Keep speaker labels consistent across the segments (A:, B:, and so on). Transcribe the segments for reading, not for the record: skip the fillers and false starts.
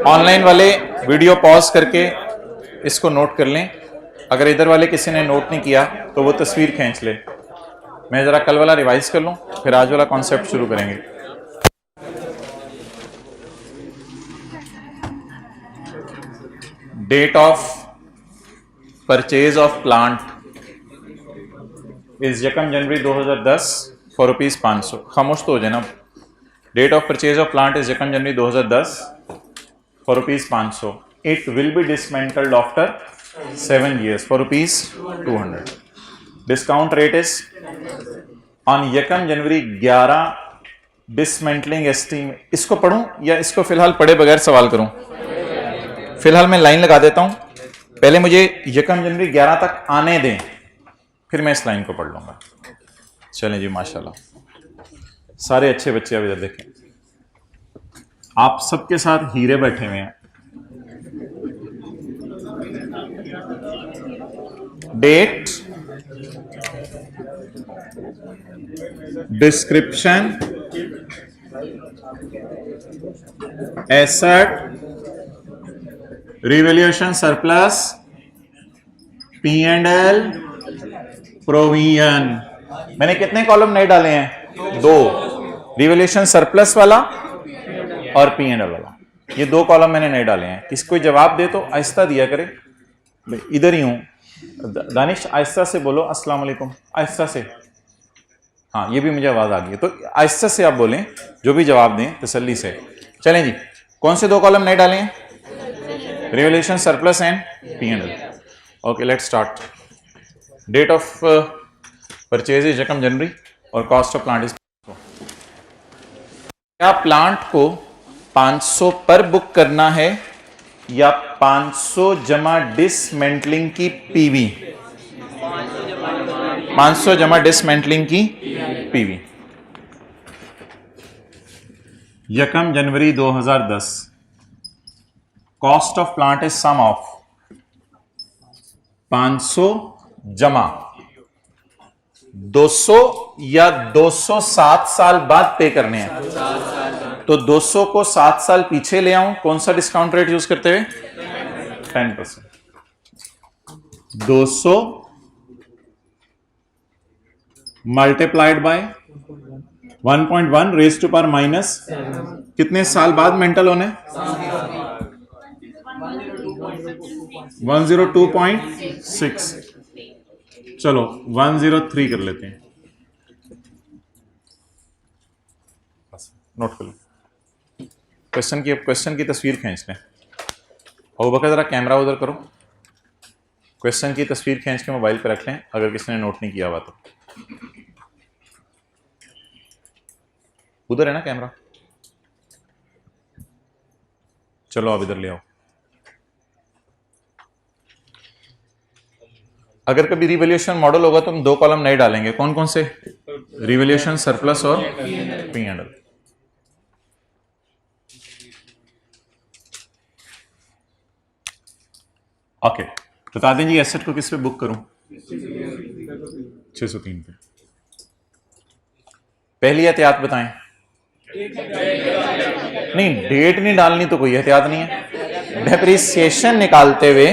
A: Online वाले video pause करके इसको नोट कर लें। अगर इधर वाले किसी ने नोट नहीं किया तो वो तस्वीर खींच ले। मैं जरा कल वाला रिवाइज कर लूं, फिर आज वाला कॉन्सेप्ट शुरू करेंगे। Date of purchase of plant is 1 January 2010 for ₹500। खामोश तो हो जाए ना। Date of purchase of plant is 1 January 2010 for ₹500। It will be dismantled after 7 years for ₹200। Discount rate is on 1 January 11 dismantling estimate. इसको पढ़ूं या इसको फिलहाल पढ़े बगैर सवाल करूं? फिलहाल मैं लाइन लगा देता हूं, पहले मुझे 1 जनवरी 11 तक आने दें, फिर मैं इस लाइन को पढ़ लूंगा। चलें जी, माशाल्लाह सारे अच्छे बच्चे। अब इधर देखें, आप सबके साथ हीरे बैठे हुए हैं। Date, description, asset, revaluation, surplus, P&L, provision. मैंने कितने कॉलम नहीं डाले हैं? 2। रिवैल्यूएशन सरप्लस वाला और P&L वाला, ये 2 कॉलम मैंने नहीं डाले हैं। किसी कोई जवाब दे तो आहिस्ता दिया करे। इधर ही हूं, दानिश आहिस्ता से बोलो अस्सलाम वालेकुम, आहिस्ता से। हाँ, ये भी मुझे आवाज आ गई है, तो आहिस्ता से आप बोलें, जो भी जवाब दें तसल्ली से। चलें जी, कौन से 2 कॉलम नहीं डाले हैं? Revaluation surplus and P&L। Okay, let's start. Date of purchase is 1 January और कॉस्ट ऑफ प्लांट इज 500। क्या प्लांट को 500 पर बुक करना है या 500 जमा डिसमेंटलिंग की पीवी? 500 जमा डिसमेंटलिंग की PV. 1 January 2010 cost of plant is sum of 500 जमा 200 या 207 साल बाद पे करने हैं। तो 200 को 7 साल पीछे ले आऊं, कौन सा डिस्काउंट रेट यूज करते हुए? 10%। 200 multiplied by 1.1 raise to power minus कितने साल बाद मेंटल होने? 102.6। चलो 103 कर लेते हैं, नोट कर लो। क्वेश्चन की तस्वीर खींच लें। और बका जरा कैमरा उधर करो। क्वेश्चन की तस्वीर खींच के मोबाइल पे रख लें, अगर किसी ने नोट नहीं किया हुआ तो। उधर है ना कैमरा? चलो आप इधर ले आओ। अगर कभी रिवैल्यूएशन मॉडल होगा तो हम 2 कॉलम नहीं डालेंगे। कौन कौन से? रिवैल्यूएशन सरप्लस और P&L। ओके, बता दें जी एसेट को किस पे बुक करूं? 603 पे। पहली एहतियात बताएं। नहीं, डेट नहीं डालनी तो कोई एहतियात नहीं है। डेप्रिसिएशन निकालते हुए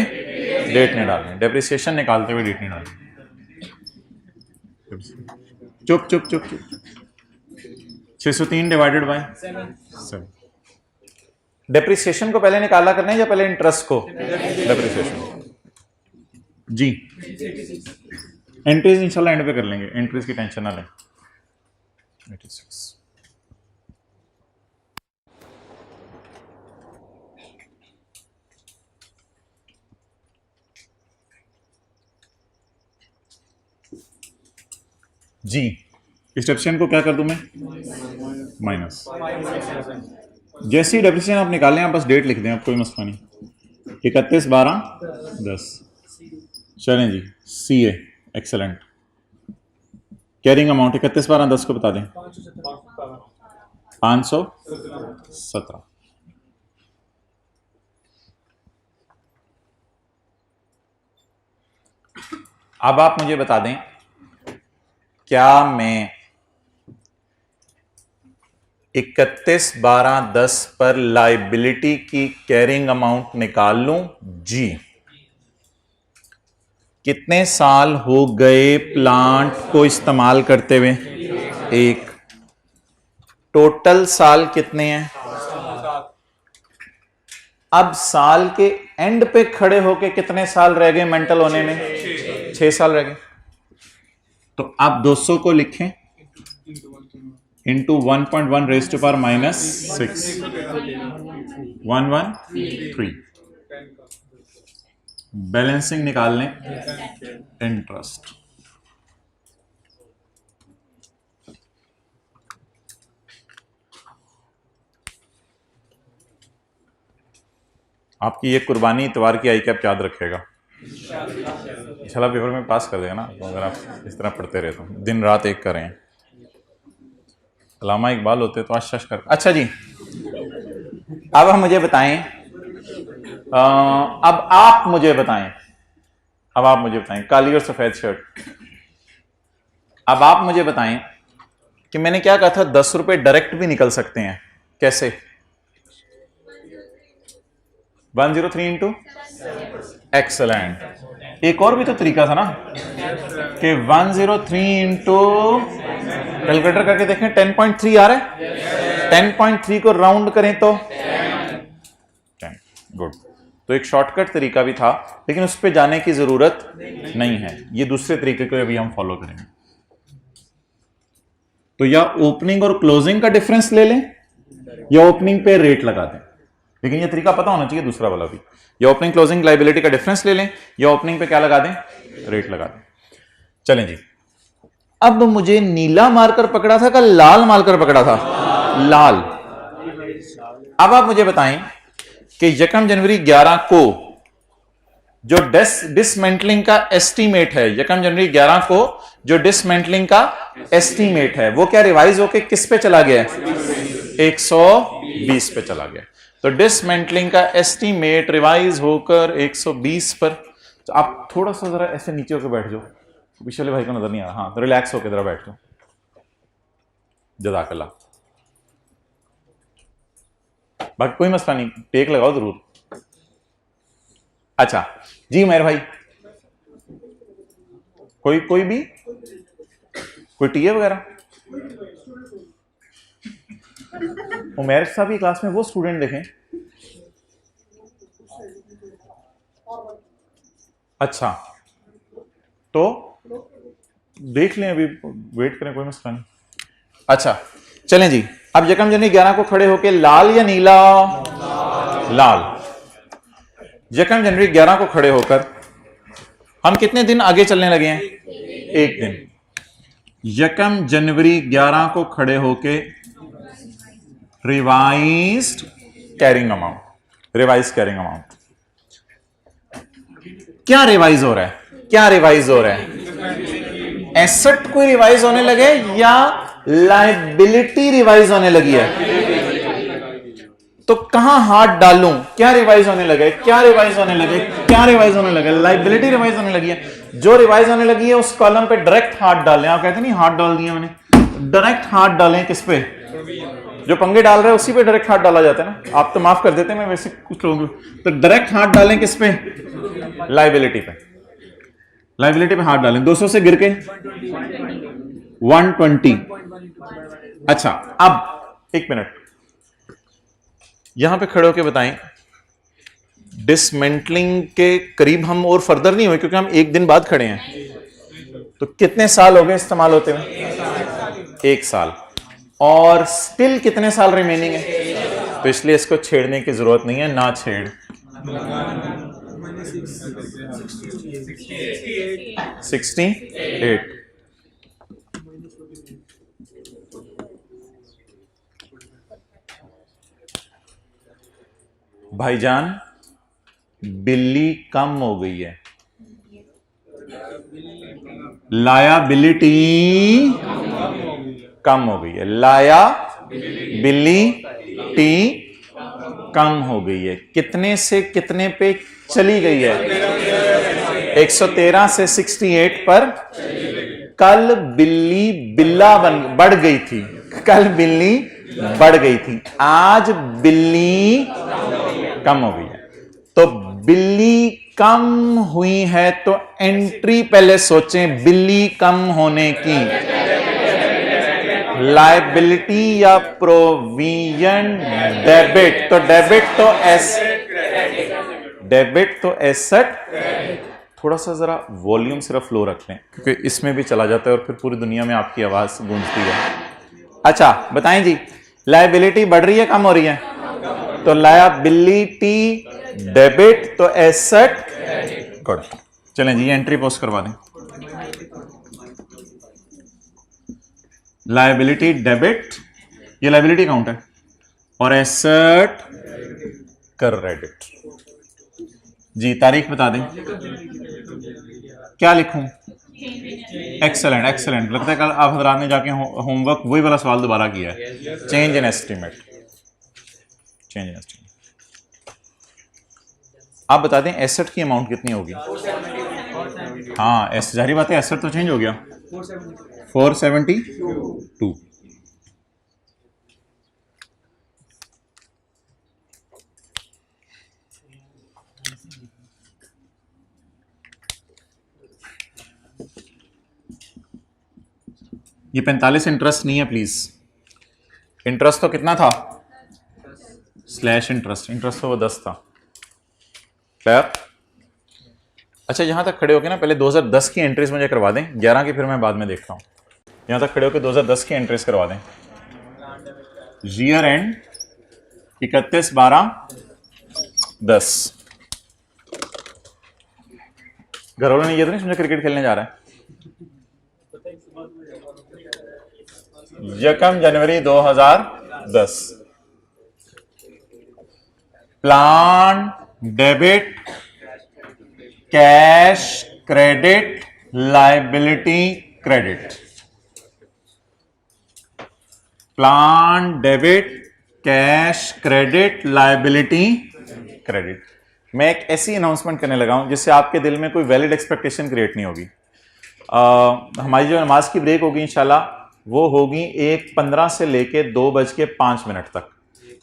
A: डेट नहीं डालनी। डेप्रिसिएशन निकालते हुए डेट नहीं डालनी। चुप चुप चुप चुप। 603 डिवाइडेड बाय 7। डेप्रिसिएशन को पहले निकाला करना है या पहले इंटरेस्ट को? डेप्रिसिएशन जी। एंट्रीज इंशाल्लाह एंड पे कर लेंगे, एंट्रीज की टेंशन ना लें। 86 जी। इस डेप्रिसिएशन को क्या कर दूं मैं? माइनस। जैसे ही डेप्रिसिएशन आप निकालें, आप बस डेट लिख दें, आप कोई मसला नहीं। 31/12/10। चलें जी, CA एक्सेलेंट। कैरिंग अमाउंट 31/12/10 को बता दें। 517। अब आप मुझे बता दें क्या मैं 31/12/10 पर लाइबिलिटी की कैरिंग अमाउंट निकाल लूं? जी। कितने साल हो गए प्लांट को इस्तेमाल करते हुए? 1। टोटल साल कितने हैं? अब साल के एंड पे खड़े होके कितने साल रह गए मेंटल होने में? 6 साल रह गए। तो आप 200 को लिखें into 1.1 raise to power -6 113। Balancing निकाल लें इंटरेस्ट। आपकी ये कुर्बानी इतवार की आई कैप याद रखेगा, इंशाल्लाह पेपर में पास कर देगा ना, तो अगर आप इस तरह पढ़ते रहे तो दिन रात एक करें। अल्लामा इकबाल होते तो आश कर। अच्छा जी, अब हम मुझे बताएं, अब आप मुझे बताएं काली और सफेद शर्ट, अब आप मुझे बताएं कि मैंने क्या कहा था 10 रुपए डायरेक्ट भी निकल सकते हैं, कैसे? 103 इंटू एक्सलेंट। एक और भी तो तरीका था ना कि 103 इंटू कैलकुलेटर करके देखें 10.3 आ रहा है, 10.3 को राउंड करें तो 10। गुड। तो एक शॉर्टकट तरीका भी था, लेकिन उस पर जाने की जरूरत नहीं है, ये दूसरे तरीके को अभी हम फॉलो करेंगे। तो या ओपनिंग और क्लोजिंग का डिफरेंस ले लें या ओपनिंग पे रेट लगा दें, लेकिन ये तरीका पता होना चाहिए दूसरा वाला भी। या ओपनिंग क्लोजिंग लायबिलिटी का डिफरेंस ले लें या ओपनिंग पे क्या लगा दें? रेट लगा दें। चलें जी, अब मुझे नीला मार्कर पकड़ा था, कल लाल मार्कर पकड़ा था? लाल। अब आप मुझे बताएं कि 1 जनवरी 11 को जो डिसमेंटलिंग का एस्टीमेट है, 1 जनवरी 11 को जो डिसमेंटलिंग का एस्टीमेट है, वो क्या रिवाइज होके किस पे चला गया? 120 पे चला गया। तो डिसमेंटलिंग का एस्टीमेट रिवाइज होकर 120 पर। तो आप थोड़ा सा जरा ऐसे नीचे होकर बैठ जाओ, पीछे वाले भाई को नजर नहीं आ रहा, हाँ तो रिलैक्स होकर जरा बैठ जाओ। जज़ाकल्लाह। बाकी कोई मसला नहीं, टेक लगाओ जरूर। अच्छा जी मेहर भाई, कोई भी कोई टीए वगैरह? उमैर साहब की क्लास में वो स्टूडेंट देखें। अच्छा तो देख लें, अभी वेट करें, कोई मसला नहीं। अच्छा चलें जी, अब 1 जनवरी 11 को खड़े होके लाल या नीला? लाल। 1 जनवरी 11 को खड़े होकर हम कितने दिन आगे चलने लगे हैं? 1 दिन। 1 जनवरी 11 को खड़े होके रिवाइज्ड कैरिंग अमाउंट, क्या रिवाइज हो रहा है? एसेट कोई रिवाइज होने लगे या लायबिलिटी रिवाइज होने लगी है? तो कहां हाथ डालूं? क्या रिवाइज होने लगे? लायबिलिटी रिवाइज होने लगी है। जो रिवाइज होने लगी है उस कॉलम पे डायरेक्ट हाथ डालें। आप कहते नहीं हाथ डाल दिया मैंने, डायरेक्ट हाथ डालें। किस पे? जो पंगे डाल रहे हैं उसी पे डायरेक्ट हाथ डाला जाता है ना। आप तो माफ कर देते हैं, मैं वैसे कुछ लोग, तो डायरेक्ट हाथ डालें किस पे? लायबिलिटी पे हाथ डालें। 200 से गिर के 120। अच्छा अब 1 मिनट यहां पे खड़े होकर बताएं, डिसमेंटलिंग के करीब हम और फर्दर नहीं हुए क्योंकि हम 1 दिन बाद खड़े हैं। तो कितने साल हो गए इस्तेमाल होते हुए? 1 साल। और स्टिल कितने साल रिमेनिंग है? तो इसलिए इसको छेड़ने की जरूरत नहीं है, ना छेड़। 68। भाईजान बिल्ली कम हो गई है, लायबिलिटी कम हो गई है, लायबिलिटी कम हो गई है। कितने से कितने पे चली गई है? 113 से 68 पर कल बिल्ली बढ़ गई थी, कल बिल्ली बढ़ गई थी, आज बिल्ली कम हो गई है। तो बिल्ली कम हुई है तो एंट्री पहले सोचें बिल्ली कम होने की, लायबिलिटी या प्रोविजन डेबिट, तो डेबिट तो एसेट। थोड़ा सा जरा वॉल्यूम सिर्फ लो रख लें क्योंकि इसमें भी चला जाता है और फिर पूरी दुनिया में आपकी आवाज गूंजती है। अच्छा बताएं जी, लायबिलिटी बढ़ रही है कम हो रही है? तो लायबिलिटी डेबिट तो एसेट। गुड, चलें जी एंट्री पोस्ट करवा दें। लायबिलिटी डेबिट, ये लायबिलिटी अकाउंट है, और एसेट क्रेडिट। जी तारीख बता दें, क्या लिखूं? एक्सेलेंट एक्सेलेंट, लगता है कल आप हजरात ने जाके होमवर्क वही वाला सवाल दोबारा किया है। Change in estimate, change in estimate. आप बता दें एसेट की अमाउंट कितनी होगी? हाँ जाहिर बात है एसेट तो चेंज हो गया, 472। ये 45 इंटरेस्ट नहीं है प्लीज, इंटरेस्ट तो कितना था? स्लैश इंटरेस्ट, इंटरेस्ट तो वो 10 था। क्लियर? अच्छा यहां तक खड़े होके ना पहले 2010 की एंट्रीज मुझे करवा दें, 11 की फिर मैं बाद में देखता हूं। यहां तक खड़े होके 2010 की एंट्रीज करवा दें। Year and 31/12/10। घर वालों ने ये तो नहीं समझा क्रिकेट खेलने जा रहा है? 1 January 2010। Plan debit cash credit liability credit. Plan debit cash credit liability credit. मैं एक ऐसी अनाउंसमेंट करने लगा हूं जिससे आपके दिल में कोई वैलिड एक्सपेक्टेशन क्रिएट नहीं होगी। हमारी जो नमाज की ब्रेक होगी इंशाल्लाह वो होगी 1:15 से लेके 2:05 तक,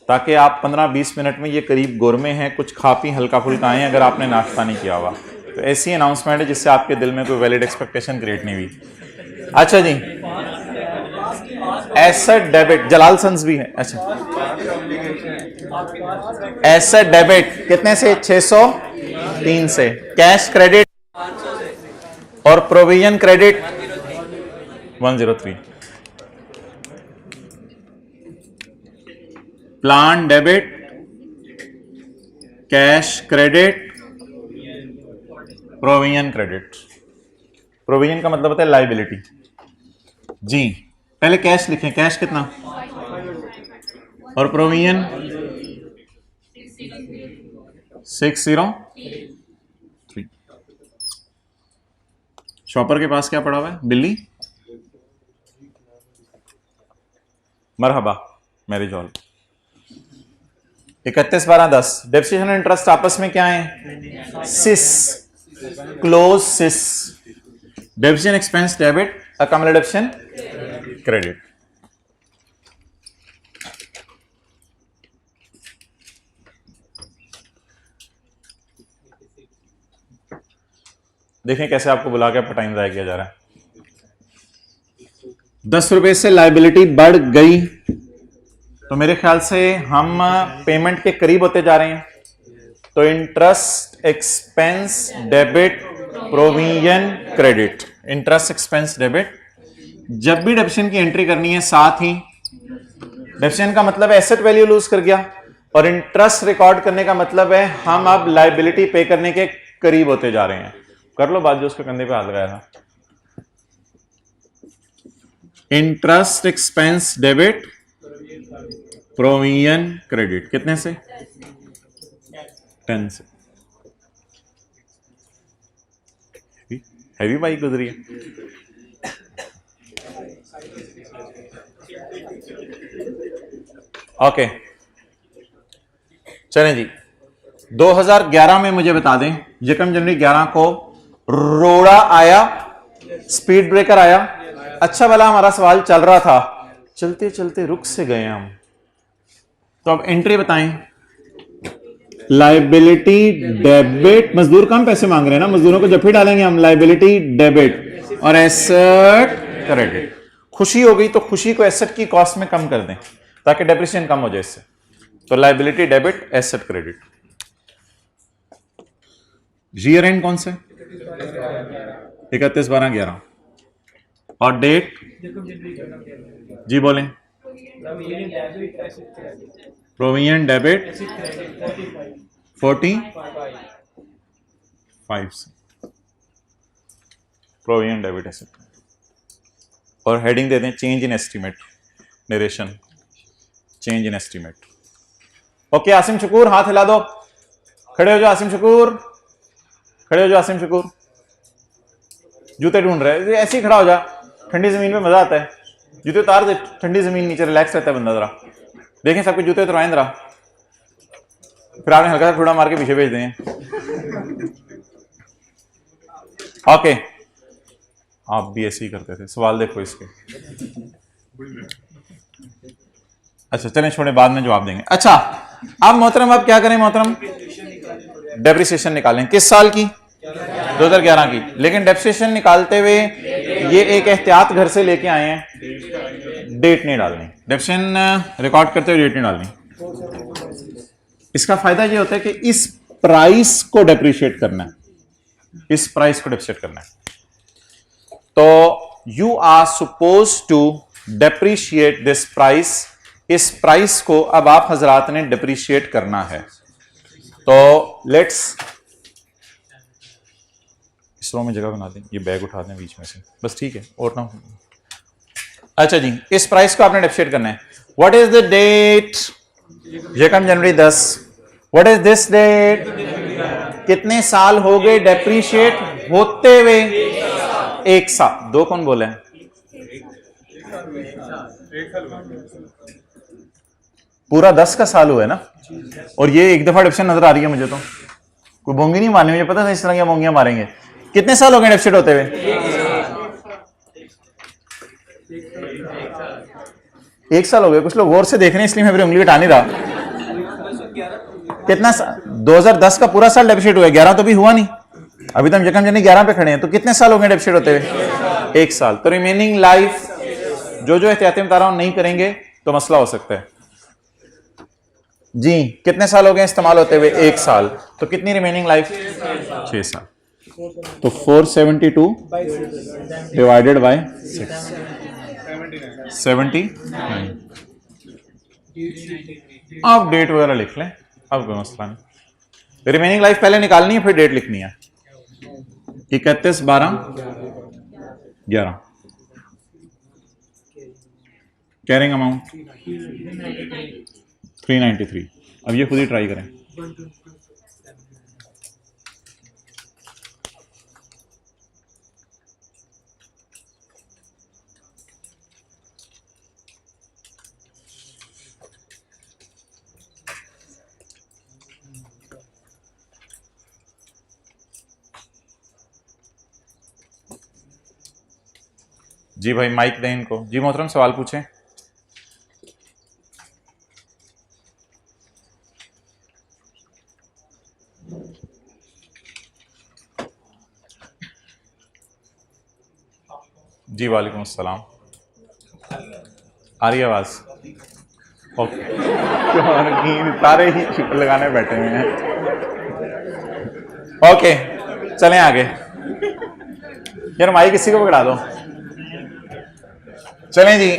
A: ताकि आप 15-20 मिनट में ये करीब गोरमे हैं, कुछ खा पी हल्का फुल्का आए अगर आपने नाश्ता नहीं किया हुआ। तो ऐसी अनाउंसमेंट है जिससे आपके दिल में कोई वैलिड एक्सपेक्टेशन क्रिएट नहीं हुई। अच्छा जी, एसेट डेबिट, जलाल सन्स भी है। अच्छा एसेट डेबिट कितने से? 603 से। कैश क्रेडिट और provision credit 103। Plan debit cash credit provision credit. Provision का मतलब होता है लायबिलिटी जी। पहले कैश लिखें, कैश कितना, और प्रोविजन 603। शॉपर के पास क्या पड़ा हुआ है? बिल्ली। मरहबा मैरिज हॉल। 31/12/10। डेप्रिसिएशन इंटरेस्ट आपस में क्या है? Sis, close sis. Depreciation expense debit, accumulation credit. देखें कैसे आपको बुला के टाइम जाया किया जा रहा है। 10 रुपए से लायबिलिटी बढ़ गई तो मेरे ख्याल से हम पेमेंट के करीब होते जा रहे हैं। तो interest expense debit provision credit. Interest expense debit, जब भी डेप्रिसिएशन की एंट्री करनी है साथ ही डेप्रिसिएशन का मतलब एसेट वैल्यू लूज कर गया, और इंटरेस्ट रिकॉर्ड करने का मतलब है हम अब लायबिलिटी पे करने के करीब होते जा रहे हैं। कर लो बात जो उसके कंधे पे हाथ लगाया था। Interest expense debit provision credit कितने से? 10 से। हैवी बाइक गुजरी है। ओके चलें जी, 2011 में मुझे बता दें 1 जनवरी 11 को रोड़ा आया स्पीड ब्रेकर आया, अच्छा भला हमारा सवाल चल रहा था, चलते चलते रुक से गए हम। तो अब एंट्री बताएं। लायबिलिटी डेबिट, मजदूर कम पैसे मांग रहे हैं ना, मजदूरों को जब भी डालेंगे हम लायबिलिटी डेबिट और एसेट क्रेडिट। खुशी हो गई तो खुशी को एसेट की कॉस्ट में कम कर दें ताकि डेप्रिसिएशन कम हो जाए इससे। तो liability debit asset credit. Year end कौन से? 31/12/11 और डेट जी बोलें। Provision debit 45 provision debit asset और हेडिंग दे दें change in estimate, narration change in estimate. Okay Asim Shakoor हाथ हिला दो, खड़े हो जाओ आसिम शकूर, खड़े हो जाओ आसिम शकूर। जूते ढूंढ रहे, ऐसे ही खड़ा हो जा, ठंडी जमीन पे मजा आता है। जूते उतार दे, ठंडी जमीन नीचे रिलैक्स रहता है बंदा। जरा देखें सबके जूते उतरवाएं जरा, फिर आपने हल्का सा थोड़ा मार के पीछे भेज दें। ओके आप भी ऐसे ही करते थे। सवाल देखो इसके। अच्छा चलें छोड़े, बाद में जवाब देंगे। अच्छा अब मोहतरम आप क्या करें मोहतरम? डेप्रिसिएशन निकालें। किस साल की? 2011 की। लेकिन डेप्रिसिएशन निकालते हुए ये एक एहतियात घर से लेके आए हैं, डेट नहीं डालनी। डेप्रिसिएशन रिकॉर्ड करते हुए डेट नहीं डालनी। इसका फायदा ये होता है कि इस प्राइस को डेप्रिशिएट करना है, इस प्राइस को डेप्रिशिएट करना है। तो you are suppose to depreciate this price. इस प्राइस को अब आप हजरात ने डेप्रिशिएट करना है। तो लेट्स इस रो में जगह बना दें, ये बैग उठा दें बीच में से, बस ठीक है और ना। अच्छा जी इस प्राइस को आपने डेप्रिशिएट करना है। What is the date? यकम जनवरी 10। What is this date? कितने साल हो गए डेप्रिशिएट होते हुए? एक साल। दो कौन बोले? पूरा 10 का साल हुआ है ना। और ये एक दफा डेप्रिशिएशन नजर आ रही है मुझे। तो कोई बोंगी नहीं मारनी, मुझे पता था इस तरह की बोंगियां मारेंगे। कितने साल हो गए डेप्रिशिएट होते हुए? एक साल हो गए। कुछ लोग गौर से देख रहे हैं इसलिए मैं फिर उंगली हटा नहीं रहा। कितना 2010 का पूरा साल डेप्रिशिएट हुआ है, 11 तो भी हुआ नहीं। अभी तो हम यकम जनवरी 11 पे खड़े हैं। तो कितने साल हो गए डेप्रिशिएट होते हुए? एक साल। तो रिमेनिंग लाइफ जो जो एहतियातें बता रहा हूं नहीं करेंगे तो मसला हो सकता है जी। कितने साल हो गए इस्तेमाल होते हुए? एक साल। तो कितनी रिमेनिंग लाइफ? 6 साल। तो 472 डिवाइडेड बाय 6 79। अब डेट वगैरह लिख लें, अब कोई मसला नहीं। रिमेनिंग लाइफ पहले निकालनी है फिर डेट लिखनी है। 31/12/11 कैरिंग अमाउंट 393। अब ये खुद ही ट्राई करें। जी भाई माइक दें इनको। जी मोहतरम सवाल पूछें। जी वालेकुम अस्सलाम। आ रही आवाज? ओके सारे ही लगाने बैठे हुए हैं। ओके चलें आगे। यार माइक किसी को पकड़ा दो। चलें जी।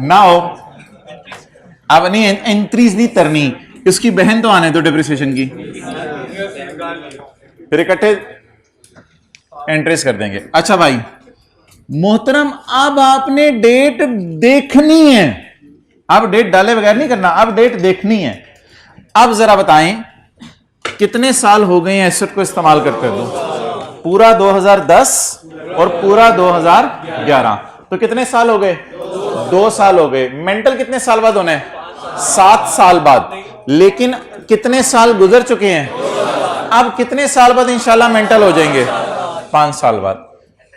A: नाउ अब नहीं एंट्रीज नहीं तरनी, उसकी बहन तो आने दो डेप्रिसिएशन की, फिर इकट्ठे एंट्रीज कर देंगे। अच्छा भाई मोहतरम अब आपने डेट देखनी है। अब डेट डाले बगैर नहीं करना, अब डेट देखनी है। अब जरा बताएं कितने साल हो गए हैं एसेट को इस्तेमाल करते हुए? पूरा 2010 और पूरा 2011। तो कितने साल हो गए? 2 साल हो गए। मेंटल कितने साल बाद होने? 7 साल बाद। लेकिन कितने साल गुजर चुके हैं? अब कितने साल बाद इंशाल्लाह मेंटल हो जाएंगे? 5 साल बाद।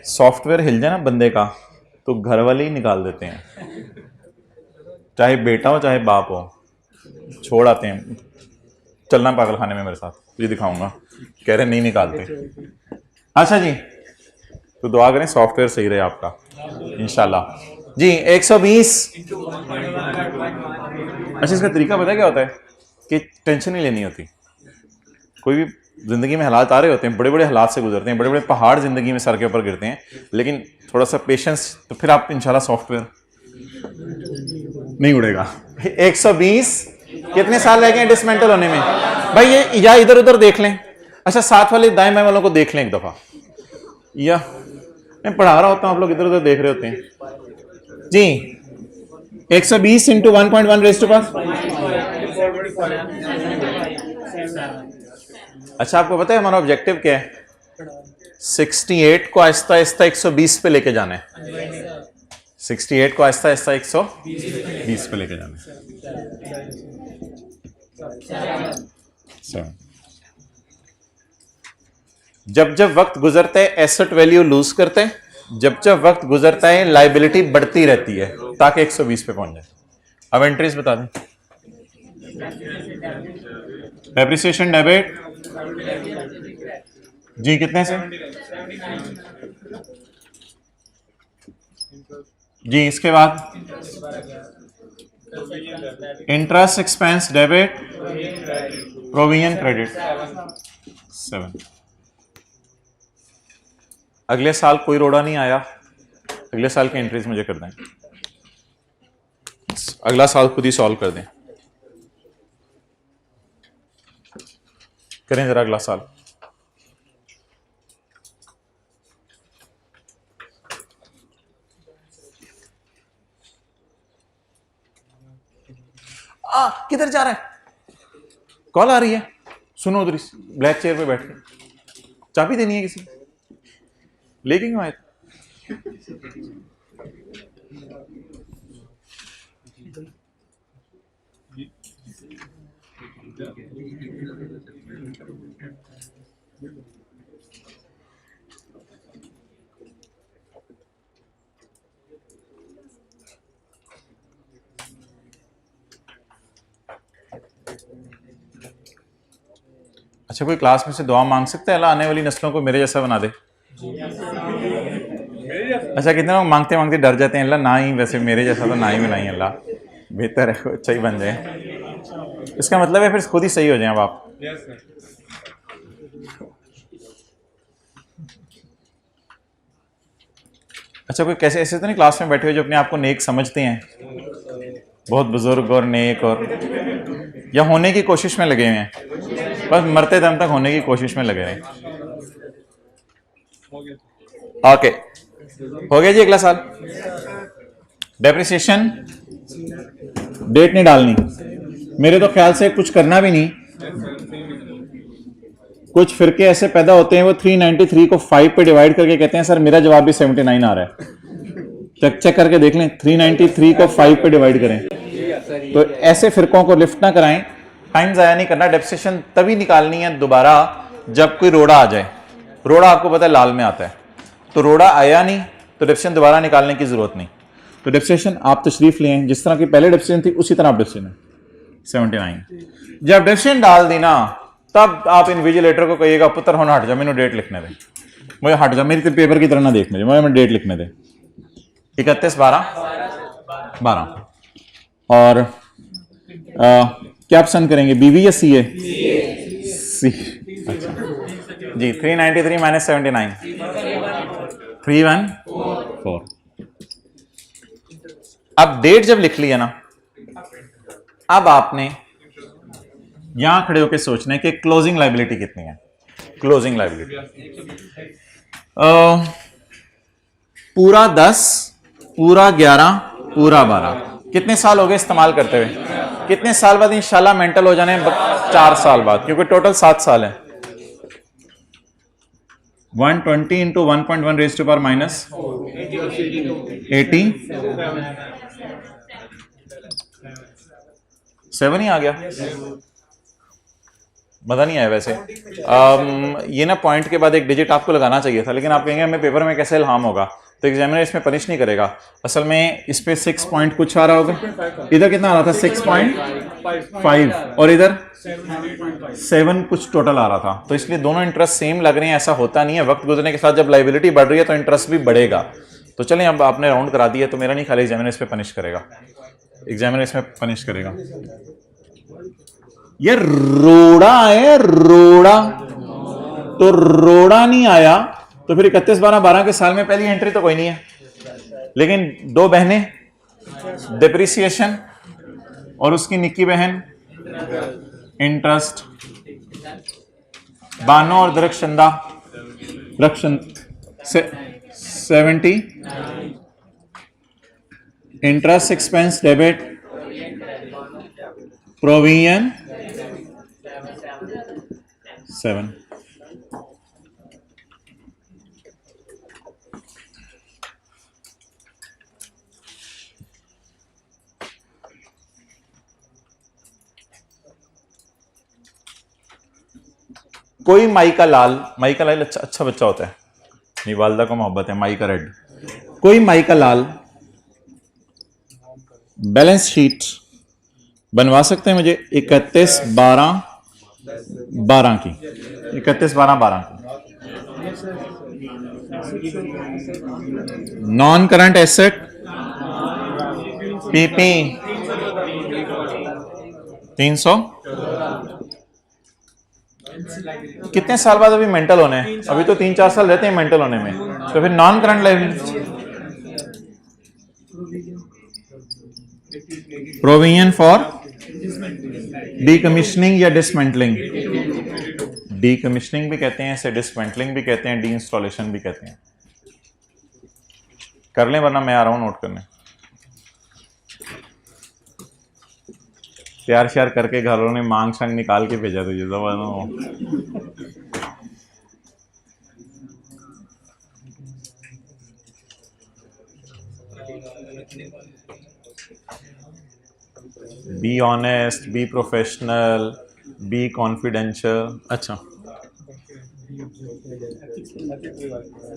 A: सॉफ्टवेयर हिल जाए ना बंदे का तो घर वाले ही निकाल देते हैं, चाहे बेटा हो चाहे बाप हो, छोड़ आते हैं। चलना पागल खाने में मेरे साथ, ये दिखाऊंगा। कह रहे नहीं निकालते। अच्छा जी, तो दुआ करें सॉफ्टवेयर सही रहे आपका इंशाल्लाह जी। 120। अच्छा, इसका तरीका पता है क्या होता है कि टेंशन नहीं लेनी होती। कोई भी जिंदगी में हालात आ रहे होते हैं, बड़े बड़े हालात से गुजरते हैं, बड़े बड़े पहाड़ जिंदगी में सर के ऊपर गिरते हैं, लेकिन थोड़ा सा पेशेंस, तो फिर आप इंशाल्लाह सॉफ्टवेयर नहीं उड़ेगा। 120। कितने साल रह गए डिसमेंटल होने में भाई? ये या इधर उधर देख लें। अच्छा, साथ वाले दाएं बाएं वालों को देख लें एक दफा, या मैं पढ़ा रहा होता हूं, आप लोग इधर उधर देख रहे होते हैं जी। 120 इंटू 1.1 रेज़ टू पावर। अच्छा, आपको पता है हमारा ऑब्जेक्टिव क्या है? 68 को आहिस्ता आहिस्ता 120 पे लेके जाना है। 68 को आहिस्ता आहिस्ता 120 पे लेके जाना है। जब जब वक्त गुजरता है एसेट वैल्यू लूज करते हैं, जब जब वक्त गुजरता है लाइबिलिटी बढ़ती रहती है, ताकि 120 पे पहुंच जाए। अब एंट्रीज बता दें। डेप्रिसिएशन डेबिट जी कितने से जी, इसके बाद interest expense debit, provision credit 7। अगले साल कोई रोड़ा नहीं आया, अगले साल की एंट्रीज मुझे कर दें, अगला साल खुद ही सॉल्व कर दें। करें जरा अगला साल। किधर जा रहा है? कॉल आ रही है, सुनो उधर ब्लैक चेयर पे बैठ के। चाबी देनी है किसी, लेके क्यों आए? अच्छा, कोई क्लास में से दुआ मांग सकता है अल्लाह आने वाली नस्लों को मेरे जैसा बना दे? अच्छा, कितने लोग मांगते मांगते डर जाते हैं अल्लाह ना ही, वैसे मेरे जैसा तो ना ही बनाई अल्लाह, बेहतर है अच्छा ही बन जाए। इसका मतलब है फिर खुद ही सही हो जाए अब आप। अच्छा, कोई कैसे ऐसे तो नहीं क्लास में बैठे हुए जो अपने आप को नेक समझते हैं, बहुत बुजुर्ग और नेक, और या होने की कोशिश में लगे हुए हैं, बस मरते दम तक होने की कोशिश में लगे रहे। ओके, हो गया जी अगला साल। डेप्रिसिएशन डेट नहीं डालनी, मेरे तो ख्याल से कुछ करना भी नहीं। कुछ फिरके ऐसे पैदा होते हैं वो 393 को 5 पे डिवाइड करके कहते हैं सर मेरा जवाब भी 79 आ रहा है। चेक करके देख लें, 393 को 5 पे डिवाइड करें। तो ऐसे फिरकों को लिफ्ट ना कराएं, टाइम जाया नहीं करना। डेप्रिसिएशन तभी निकालनी है दोबारा जब कोई रोड़ा आ जाए। रोड़ा आपको पता है लाल में आता है, तो रोड़ा आया नहीं तो डेप्रिसिएशन दोबारा निकालने की जरूरत नहीं। तो डेप्रिसिएशन आप तशरीफ लें, जिस तरह की पहले डेप्रिसिएशन थी उसी तरह आप डेप्रिसिएशन 79। जब डेप्रिसिएशन डाल दी ना, तब आप इन्विजिलेटर को कहिएगा पुत्र होना हट जा, मैंने डेट लिखने दे, मुझे हट जा, मेरी पेपर की तरह ना देख मुझे, मैं डेट लिखने दे। 31/12/12। और क्या पसंद करेंगे, बीवी या सी ए? सी। अच्छा जी, 393 माइनस 79 314। अब डेट जब लिख लिया ना, अब आपने यहां खड़े होकर सोचना है कि क्लोजिंग लायबिलिटी कितनी है। क्लोजिंग लायबिलिटी पूरा 10, पूरा 11, पूरा 12। कितने साल हो गए इस्तेमाल करते हुए? कितने साल बाद इंशाल्लाह मेंटल हो जाने? 4 साल बाद, क्योंकि टोटल 7 साल है। 120 into 1.1 raise to power minus 87 ही आ गया। मज़ा नहीं आया वैसे। ये ना पॉइंट के बाद एक डिजिट आपको लगाना चाहिए था, लेकिन आप कहेंगे हमें पेपर में कैसे इल्हाम होगा, तो एग्जामिनर इसमें पनिश नहीं करेगा। असल में इस पे 6 पॉइंट कुछ आ रहा होगा, इधर कितना आ रहा था 6.5 और इधर 7 कुछ टोटल आ रहा था, तो इसलिए दोनों इंटरेस्ट सेम लग रहे हैं। ऐसा होता नहीं है, वक्त गुजरने के साथ जब लाइबिलिटी बढ़ रही है तो इंटरेस्ट भी बढ़ेगा। तो चलें, अब आपने राउंड करा दिया, तो मेरा नहीं ख्याल एग्जामिनर इस पे पनिश करेगा, एग्जामिनर इसमें पनिश करेगा। ये रोड़ा है, रोड़ा, तो रोड़ा नहीं आया तो फिर 31/12/12 के साल में पहली एंट्री तो कोई नहीं है, लेकिन दो बहनें डिप्रिसिएशन और उसकी निक्की बहन इंटरेस्ट, बानो और दरक्षंदा 70 इंटरेस्ट एक्सपेंस डेबिट प्रोविजन 7। कोई माइका लाल अच्छा बच्चा होता है, मेरी वालदा को मोहब्बत है, माइका रेड। कोई माइका लाल बैलेंस शीट बनवा सकते हैं मुझे 31/12/12 की, 31/12/12 की नॉन करंट एसेट पीपी 300। कितने साल बाद अभी मेंटल होने हैं? अभी तो 3-4 साल रहते हैं मेंटल होने में, तो फिर non current liability provision for decommissioning या डिसमेंटलिंग, डीकमीशनिंग भी कहते हैं इसे, डिसमेंटलिंग भी कहते हैं, डी इंस्टॉलेशन भी कहते हैं। कर लें वरना मैं आ रहा हूं नोट करने। प्यार श्यार करके घरों ने मांग शांग निकाल के भेजा तुझे जबरदस्त। Be honest, be professional, be confidential. अच्छा,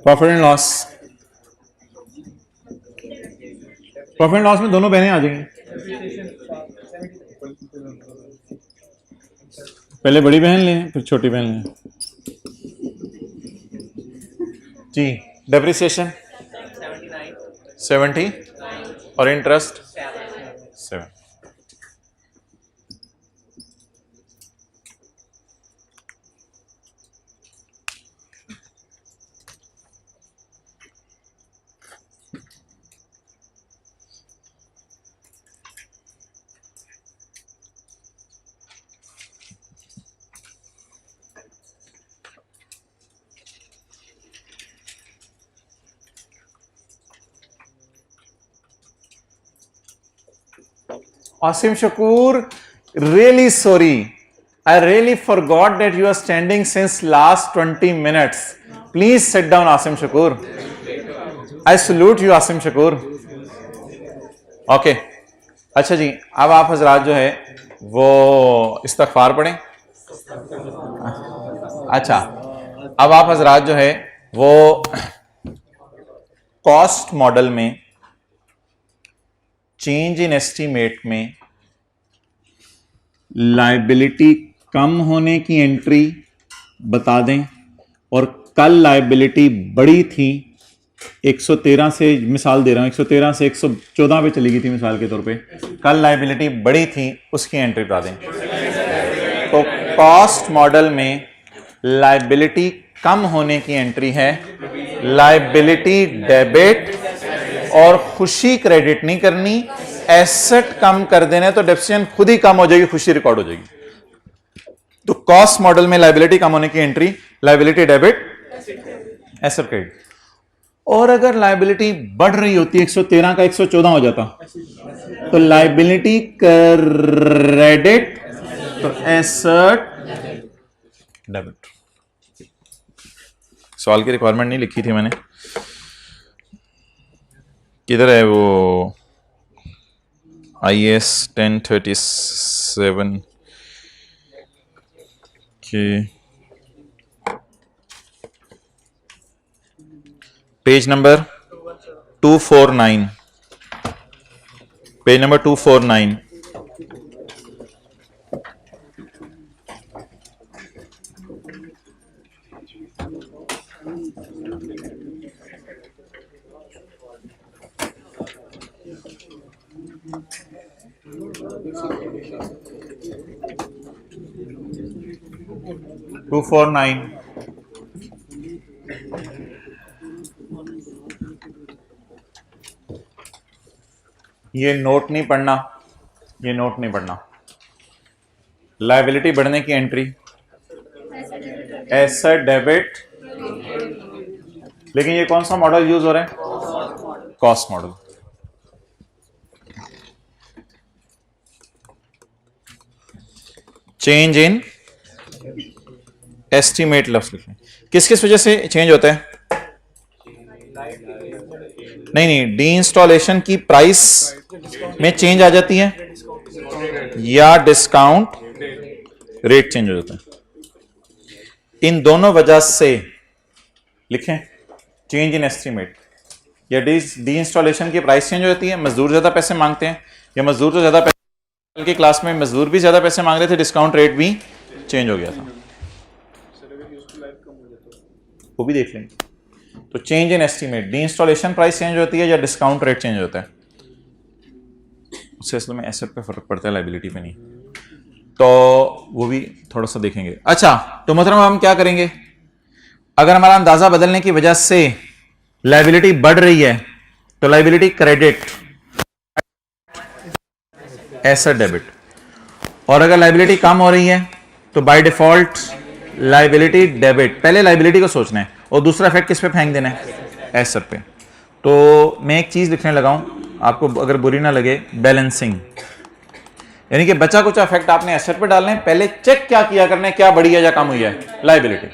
A: profit and loss, profit and loss में दोनों बहनें आ जाएंगी। पहले बड़ी बहन लें फिर छोटी बहन लें जी। डेप्रिसिएशन 70 और interest 7। Asim Shakur, really sorry. I really forgot that you are standing since last 20 minutes. Please sit down, Asim Shakur. I salute you, Asim Shakur. Okay. अच्छा जी, अब आप हजरात जो है वो इस्तगफार पढ़ें। अच्छा, अब आप हजरात जो है वो कॉस्ट मॉडल में चेंज इन एस्टीमेट में लायबिलिटी कम होने की एंट्री बता दें, और कल लायबिलिटी बड़ी थी 113 से, मिसाल दे रहा हूं 113 से 114 पे चली गई थी मिसाल के तौर पे, कल लायबिलिटी बड़ी थी उसकी एंट्री बता दें। तो कॉस्ट मॉडल में लायबिलिटी कम होने की एंट्री है लायबिलिटी डेबिट, और खुशी क्रेडिट नहीं करनी, एसेट कम कर देने तो डेप्रिसिएशन खुद ही कम हो जाएगी, खुशी रिकॉर्ड हो जाएगी। तो कॉस्ट मॉडल में लायबिलिटी कम होने की entry liability debit, asset credit. और अगर लायबिलिटी बढ़ रही होती 113 का 114 हो जाता तो लायबिलिटी क्रेडिट, तो एसेट डेबिट। सवाल की रिक्वायरमेंट नहीं लिखी थी मैंने, किधर है वो IAS 1037 देखिए page number 249, page number 249। Two four nine. ये नोट नहीं पढ़ना, ये नोट नहीं पढ़ना। लायबिलिटी बढ़ने की एंट्री एसेट डेबिट, लेकिन ये कौन सा मॉडल यूज हो रहा है? Cost model. Change in estimate लफ्ज लिखें। किस किस वजह से चेंज होता है? नहीं, डी इंस्टॉलेशन की प्राइस में चेंज आ जाती है या डिस्काउंट रेट चेंज हो जाता है। इन दोनों वजह से लिखें चेंज इन एस्टिमेट या डी इंस्टॉलेशन की प्राइस चेंज हो जाती है, मजदूर ज्यादा पैसे मांगते हैं या मजदूर तो ज्यादा पैसे, कल की क्लास में मजदूर भी ज्यादा पैसे मांग रहे थे, डिस्काउंट रेट भी चेंज हो गया था, वो भी देख लेंगे। तो change in estimate, D installation price change होती है या डिस्काउंट रेट चेंज होता है, उससे असल में एसेट पे फर्क पड़ता है, लायबिलिटी पे नहीं। तो वो भी थोड़ा सा देखेंगे। अच्छा, तो मतलब हम क्या करेंगे, अगर हमारा अंदाजा बदलने की वजह से लायबिलिटी बढ़ रही है तो लायबिलिटी क्रेडिट एसेट डेबिट, और अगर लायबिलिटी कम हो रही है तो बाय डिफॉल्ट लायबिलिटी डेबिट। पहले लायबिलिटी को सोचना है और दूसरा इफेक्ट किस पे फेंक देना है? एसेट पे। तो मैं एक चीज लिखने लगा हूं, आपको अगर बुरी ना लगे, बैलेंसिंग, यानी कि बचा कुछ इफेक्ट आपने एसेट पे डालने हैं, पहले चेक क्या किया करना है, क्या बढ़ी है या कम हुई है? लायबिलिटी।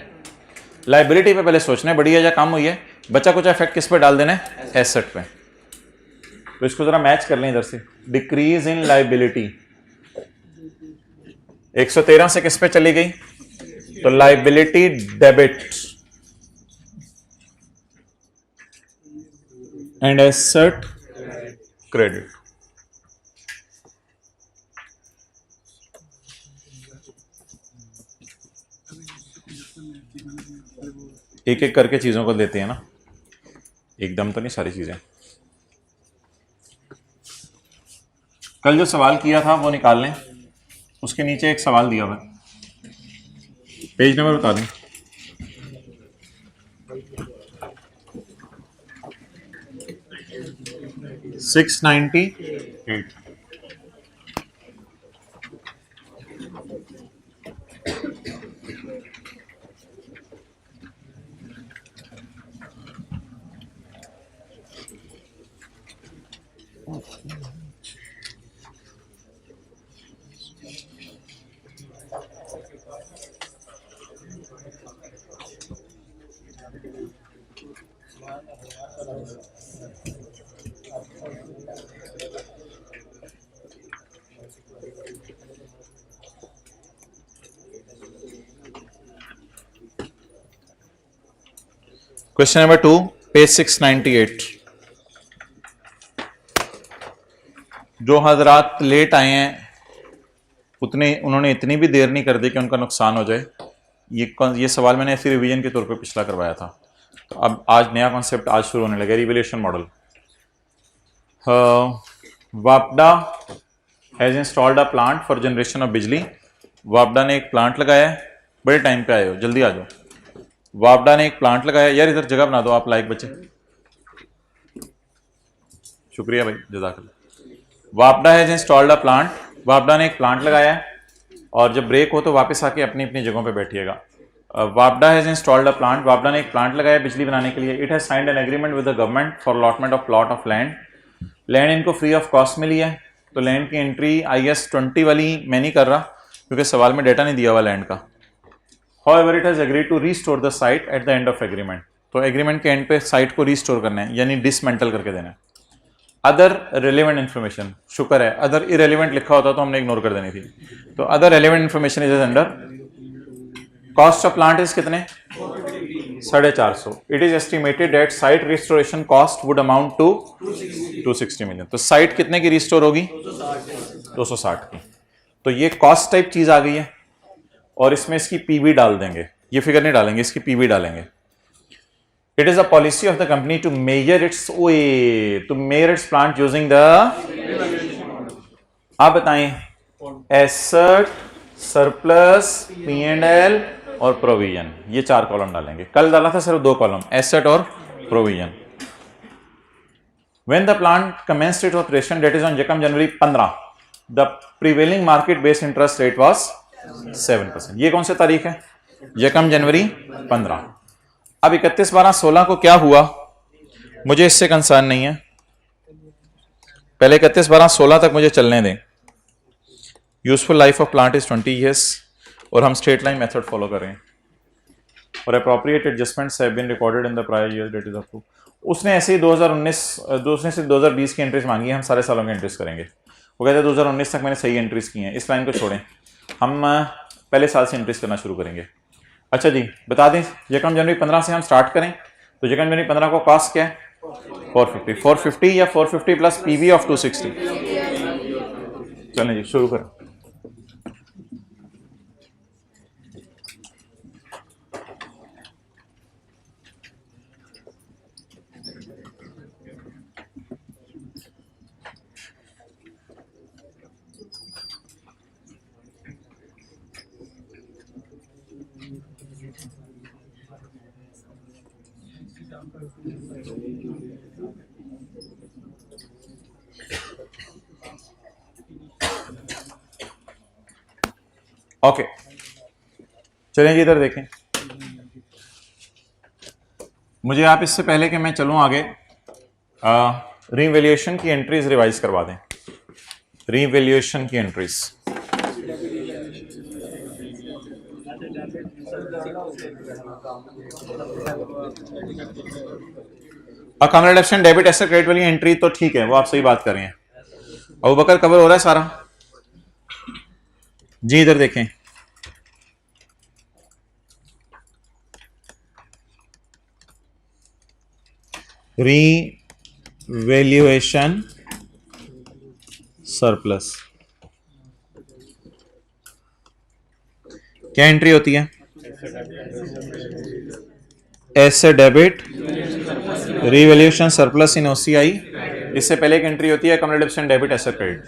A: लायबिलिटी पे पहले सोचना है बढ़ी है या कम हुई है, बचा कुछ इफेक्ट किस पे डाल देना है? एसेट पे। तो इसको जरा मैच कर लें इधर से, डिक्रीज इन लायबिलिटी 113 से किस पे चली गई? तो liability debit and asset credit. एक एक करके चीजों को देते हैं ना, एकदम तो नहीं सारी चीजें। कल जो सवाल किया था वो निकाल लें, उसके नीचे एक सवाल दिया हुआ है, पेज नंबर बता दें। सिक्स 98। Question number 2, page 698। जो हजरात लेट आए हैं उन्होंने इतनी भी देर नहीं कर दी कि उनका नुकसान हो जाए। ये सवाल मैंने ऐसी रिवीजन के तौर पे पिछला करवाया था, तो अब आज नया कॉन्सेप्ट आज शुरू होने लगा, रिवैल्यूएशन मॉडल। वापडा has installed a plant for generation of बिजली। वापडा ने एक प्लांट लगाया है, बड़े टाइम पे आए हो, जल्दी आ जाओ। वापडा ने एक प्लांट लगाया, यार इधर जगह बना दो आप लायक बच्चे, शुक्रिया भाई, जज़ाकल्लाह। वापडा हैज इंस्टॉल्ड अ प्लांट, वापडा ने एक प्लांट लगाया है, और जब ब्रेक हो तो वापस आके अपनी अपनी जगहों पे बैठिएगा। वापडा हैज इंस्टॉल्ड अ प्लांट, वापडा ने एक प्लांट लगाया बिजली बनाने के लिए। It has signed an agreement with the government for allotment of plot of land. Land इनको फ्री ऑफ कॉस्ट मिली है, तो लैंड की एंट्री IS 20 वाली मैं नहीं कर रहा क्योंकि सवाल में डेटा नहीं दिया हुआ लैंड का। However, it has agreed to restore the site at the end of agreement. तो एग्रीमेंट के एंड पे साइट को रिस्टोर करना है, यानी डिसमेंटल करके देना है। अदर रेलिवेंट इन्फॉर्मेशन, शुक्र है अदर इरेलीवेंट लिखा होता तो हमने इग्नोर कर देनी थी। तो other relevant information is under cost of plant is कितने 450. It is estimated that site restoration cost would amount to 260 million. तो साइट कितने की रिस्टोर होगी 260 की. तो ये कॉस्ट टाइप चीज आ गई है और इसमें इसकी पीवी डाल देंगे. ये फिगर नहीं डालेंगे, इसकी पीवी डालेंगे. It is a policy of the company to measure its plant using the, आप बताएं, एसेट, सरप्लस, P&L और प्रोविजन. ये 4 कॉलम डालेंगे. कल डाला था सिर्फ 2 कॉलम, एसेट और provision. When the plant commenced its operation, that is on January 15, the prevailing market based interest rate was 7%. ये कौन सी तारीख है? January 15. अब 31/12/16 को क्या हुआ मुझे इससे कंसर्न नहीं है. पहले 31/12/16 तक मुझे चलने दें. Useful life of plant is 20 years और हम स्ट्रेट लाइन मेथड फॉलो कर रहे हैं. और appropriate adjustments have been recorded in the prior year date is approved. उसने ऐसे ही 2020 की एंट्रीज मांगी है. हम सारे सालों की एंट्रीज करेंगे. वो कहते हैं 2019 तक मैंने सही एंट्रीज की हैं. इस लाइन को छोड़ें, हम पहले साल से एंट्रीज करना शुरू करेंगे. अच्छा जी, बता दें January 15 से हम स्टार्ट करें तो January 15 को कॉस्ट क्या है 450 या 450 प्लस पीवी ऑफ 260. चलें जी शुरू करें. ओके चलें जी इधर देखें. मुझे आप इससे पहले कि मैं चलूं आगे रीवैल्यूएशन की एंट्रीज रिवाइज करवा दें. रीवैल्यूएशन की एंट्रीज अकाउंट डेप्ट डेबिट एसेट क्रेडिट वाली एंट्री तो ठीक है, वो आप सही बात कर रहे हैं. अबू बकर कवर हो रहा है सारा जी. इधर देखें, रीवैल्यूएशन सरप्लस क्या एंट्री होती है? एसेट डेबिट रीवैल्यूएशन सरप्लस इन OCI. इससे पहले एक एंट्री होती है अकाउंट डेबिट एसेट क्रेडिट.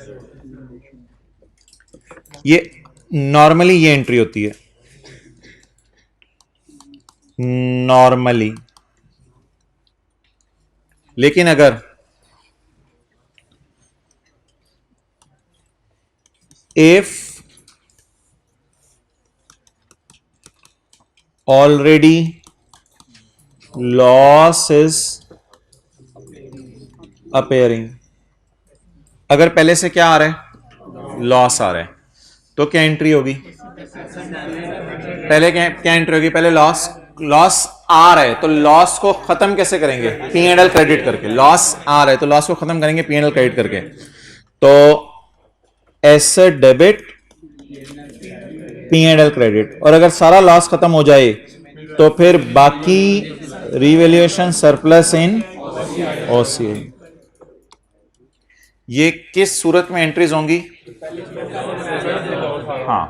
A: ये नॉर्मली ये एंट्री होती है नॉर्मली. लेकिन अगर if already loss is appearing, अगर पहले से क्या आ रहा है लॉस आ रहा है, तो क्या एंट्री होगी? पहले क्या एंट्री होगी? पहले लॉस आ रहा है तो लॉस को खत्म कैसे करेंगे? P&L क्रेडिट करके. लॉस आ रहा है तो लॉस को खत्म करेंगे P&L क्रेडिट करके. तो एसेट डेबिट P&L क्रेडिट. और अगर सारा लॉस खत्म हो जाए तो फिर बाकी रीवैल्यूएशन सरप्लस इन OCI. ये किस सूरत में एंट्रीज होंगी? हाँ,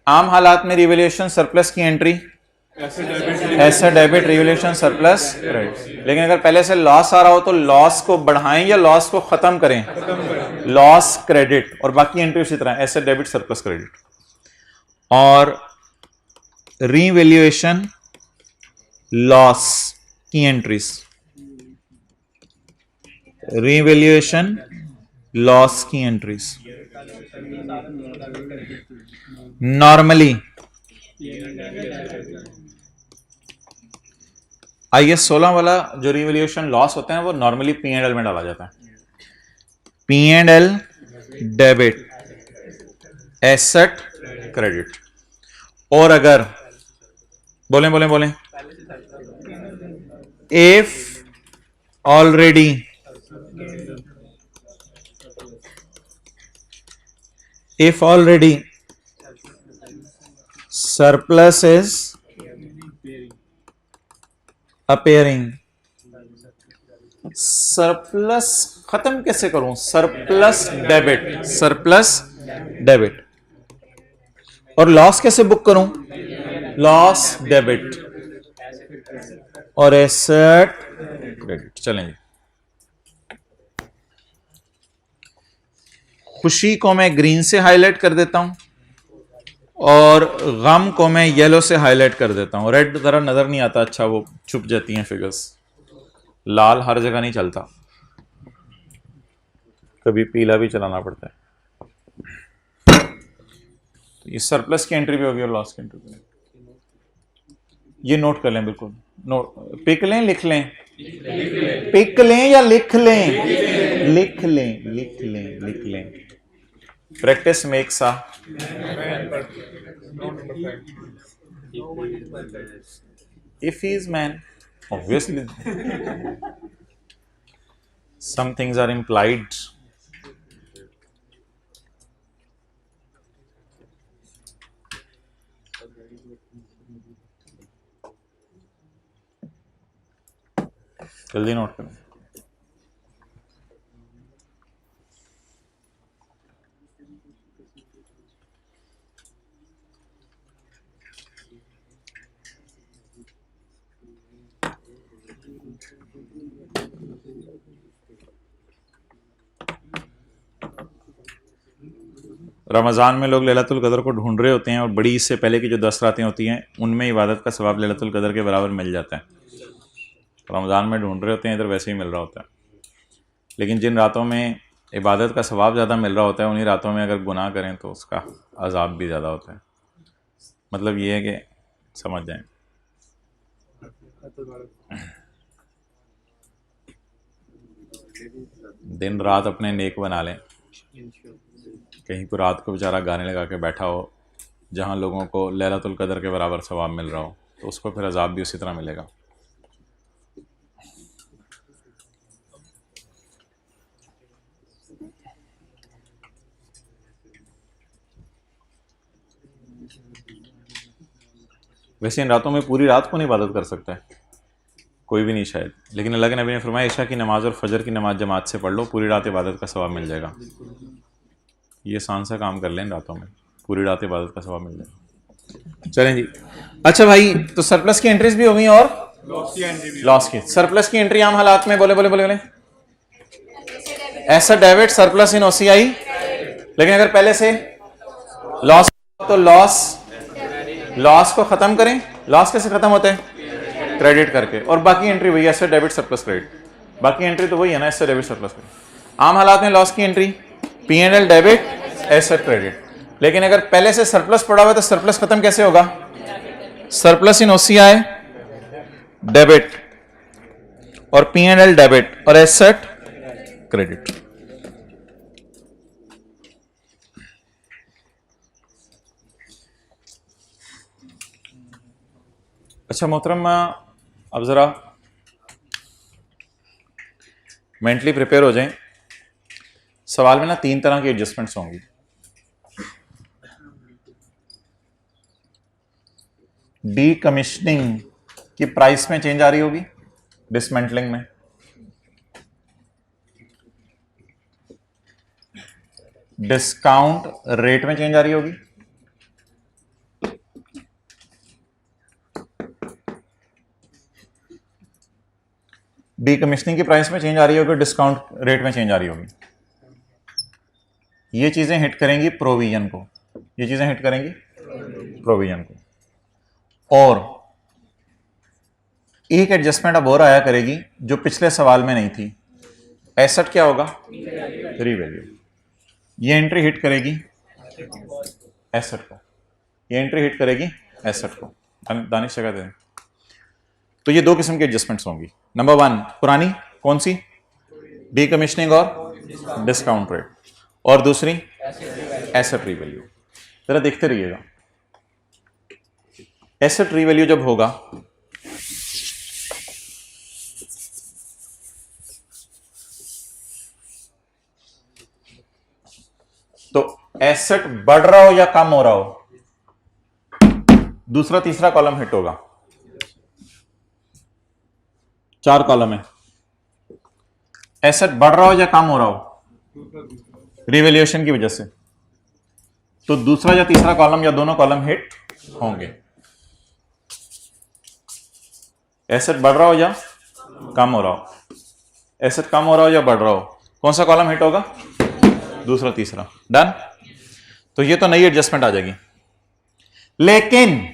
A: आम हालात में रीवैल्यूएशन सरप्लस की entry asset debit revaluation surplus credit. लेकिन अगर पहले से लॉस आ रहा हो तो लॉस को बढ़ाएं या लॉस को खत्म करें? Loss credit. और बाकी एंट्री उसी तरह एसेट डेबिट सरप्लस क्रेडिट. और रीवैल्यूएशन लॉस की एंट्रीज, रीवैल्यूएशन लॉस की एंट्रीज नॉर्मली IAS 16 वाला जो रीवैल्यूएशन लॉस होता है वो नॉर्मली P&L में डाला जाता है. P&L debit asset credit. और अगर बोलें if already surplus is appearing. Surplus खत्म कैसे करूं? Surplus debit, surplus debit. और लॉस कैसे बुक करूं? लॉस डेबिट और एसेट क्रेडिट। चलेंगे, खुशी को मैं ग्रीन से हाईलाइट कर देता हूं और गम को मैं येलो से हाईलाइट कर देता हूं। रेड जरा नजर नहीं आता, अच्छा वो छुप जाती हैं फिगर्स। लाल हर जगह नहीं चलता, कभी पीला भी चलाना पड़ता है। तो ये सरप्लस की एंट्री भी होगी और लॉस की एंट्री भी। ये नोट कर लें, बिल्कुल नोट, पिक लें, लिख लें, पिक लें या लिख लें? लिख लें, लिख लें, लिख लें। Practice makes a if he is man, obviously some things are implied. जल्दी नोट करें। रमज़ान में लोग लैलतुल कदर को ढूंढ रहे होते हैं और बड़ी इससे पहले की जो 10 रातें होती हैं उनमें इबादत का सवाब लैलतुल कदर के बराबर मिल जाता है। रमज़ान में ढूंढ रहे होते हैं, इधर वैसे ही मिल रहा होता है। लेकिन जिन रातों में इबादत का सवाब ज़्यादा मिल रहा होता है उन्हीं रातों में अगर गुनाह करें तो उसका अजाब भी ज़्यादा होता है। मतलब ये है कि समझ जाएं। दिन रात अपने नेक बना लें। कहीं को रात को बेचारा गाने लगा के बैठा हो जहाँ लोगों को लैलतुल कदर के बराबर सवाब मिल रहा हो तो उसको फिर अजाब भी उसी तरह मिलेगा। वैसे इन रातों में पूरी रात को नहीं इबादत कर सकता है कोई भी नहीं शायद, लेकिन अल्लाह के नबी ने फरमाया इशा की नमाज और फजर की नमाज जमात से पढ़ लो, पूरी रात इबादत का सवाब मिल जाएगा। ये आसान सा काम कर लें, रातों में पूरी रात इबादत का सवाब मिल जाएगा। चलें जी। अच्छा भाई, तो सरप्लस की एंट्रीज भी हो गई और लॉस की। सरप्लस की एंट्री आम हालात में बोले बोले बोले बोले ऐसा डेबिट सरप्लस इन ओसीआई। लेकिन अगर पहले से लॉस तो लॉस को खत्म करें। लॉस कैसे खत्म होते हैं? क्रेडिट करके। और बाकी एंट्री वही ऐसे डेबिट सरप्लस क्रेडिट, बाकी एंट्री तो वही है ना, ऐसे डेबिट सरप्लस क्रेडिट। आम हालात में लॉस की entry P&L debit, asset credit. लेकिन अगर पहले से सरप्लस पड़ा हुआ है तो सरप्लस खत्म कैसे होगा? सरप्लस इन ओसीआई डेबिट और P&L डेबिट और एसेट क्रेडिट। अच्छा मोहतरम, अब जरा मेंटली प्रिपेयर हो जाएं। सवाल में ना 3 तरह की एडजस्टमेंट्स होंगी। डी कमीशनिंग की प्राइस में चेंज आ रही होगी, डिसमेंटलिंग में। डिस्काउंट रेट में चेंज आ रही होगी। डी कमीशनिंग की प्राइस में चेंज आ रही होगी, डिस्काउंट रेट में चेंज आ रही होगी। ये चीजें हिट करेंगी प्रोविजन को, ये चीजें हिट करेंगी प्रोविजन को। और एक एडजस्टमेंट अब और आया करेगी जो पिछले सवाल में नहीं थी। एसेट क्या होगा? रीवैल्यू। ये एंट्री हिट करेगी एसेट को, ये एंट्री हिट करेगी एसेट को। दानिश जगह दें। तो ये 2 किस्म की एडजस्टमेंट्स होंगी। नंबर 1 पुरानी कौन सी? डी कमीशनिंग और डिस्काउंट रेट। और दूसरी एसेट रीवैल्यू। जरा देखते रहिएगा। एसेट रीवैल्यू जब होगा तो एसेट बढ़ रहा हो या कम हो रहा हो, दूसरा तीसरा कॉलम हिट होगा। 4 कॉलम है, एसेट बढ़ रहा हो या कम हो रहा हो रिवैल्यूएशन की वजह से, तो दूसरा या तीसरा कॉलम या दोनों कॉलम हिट होंगे। एसेट बढ़ रहा हो या कम हो रहा हो, एसेट कम हो रहा हो या बढ़ रहा हो, कौन सा कॉलम हिट होगा? दूसरा तीसरा। डन। तो ये तो नई एडजस्टमेंट आ जाएगी। लेकिन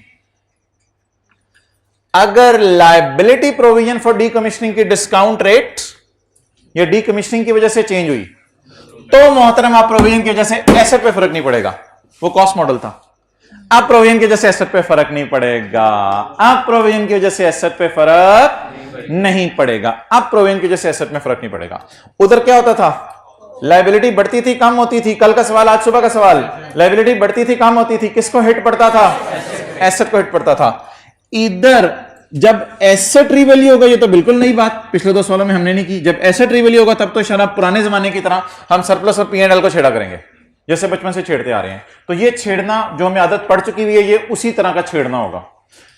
A: अगर लायबिलिटी प्रोविजन फॉर डीकमीशनिंग की डिस्काउंट रेट या डीकमीशनिंग की वजह से चेंज हुई, तो मोहतरम आप प्रोविजन की वजह से एसेट पे फर्क नहीं पड़ेगा, वो कॉस्ट मॉडल था। अब प्रोविजन की वजह से एसेट पे फर्क नहीं पड़ेगा, अब प्रोविजन की वजह से एसेट पे फर्क नहीं पड़ेगा, अब प्रोविजन की वजह से एसेट में फर्क नहीं पड़ेगा। उधर क्या होता था? लायबिलिटी बढ़ती थी, कम होती थी। कल का सवाल, आज सुबह का सवाल, लायबिलिटी बढ़ती थी, कम होती थी, किसको हिट पड़ता था? एसेट को हिट पड़ता था। इधर जब एसेट रिवैल्यू होगा, ये तो बिल्कुल नई बात पिछले 2 सालों में हमने नहीं की। जब एसेट रिवैल्यू होगा तब तो शराब पुराने जमाने की तरह हम सरप्लस और P&L को छेड़ा करेंगे, जैसे बचपन से छेड़ते आ रहे हैं। तो ये छेड़ना जो हमें आदत पड़ चुकी हुई है, ये उसी तरह का छेड़ना होगा।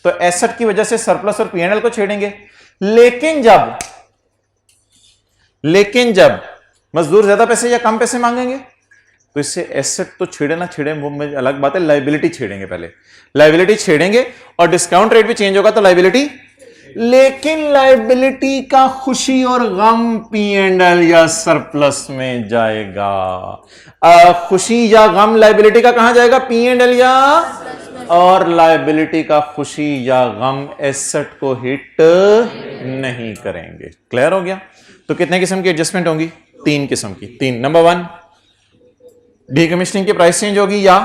A: तो एसेट की वजह से सरप्लस और P&L को छेड़ेंगे। लेकिन जब मजदूर ज्यादा पैसे या कम पैसे मांगेंगे, तो इससे एसेट तो छेड़े ना छेड़े वो में अलग बात है, लायबिलिटी छेड़ेंगे। पहले लायबिलिटी छेड़ेंगे और डिस्काउंट रेट भी चेंज होगा तो लायबिलिटी। लेकिन लायबिलिटी का खुशी और गम P&L या सरप्लस में जाएगा। खुशी या गम लायबिलिटी का कहां जाएगा? P&L या, और लायबिलिटी का खुशी या गम एसेट को हिट नहीं करेंगे। क्लियर हो गया? तो कितने किस्म की एडजस्टमेंट होंगी? 3 किस्म की। 3। नंबर 1, डीकमीशनिंग की प्राइस चेंज होगी, या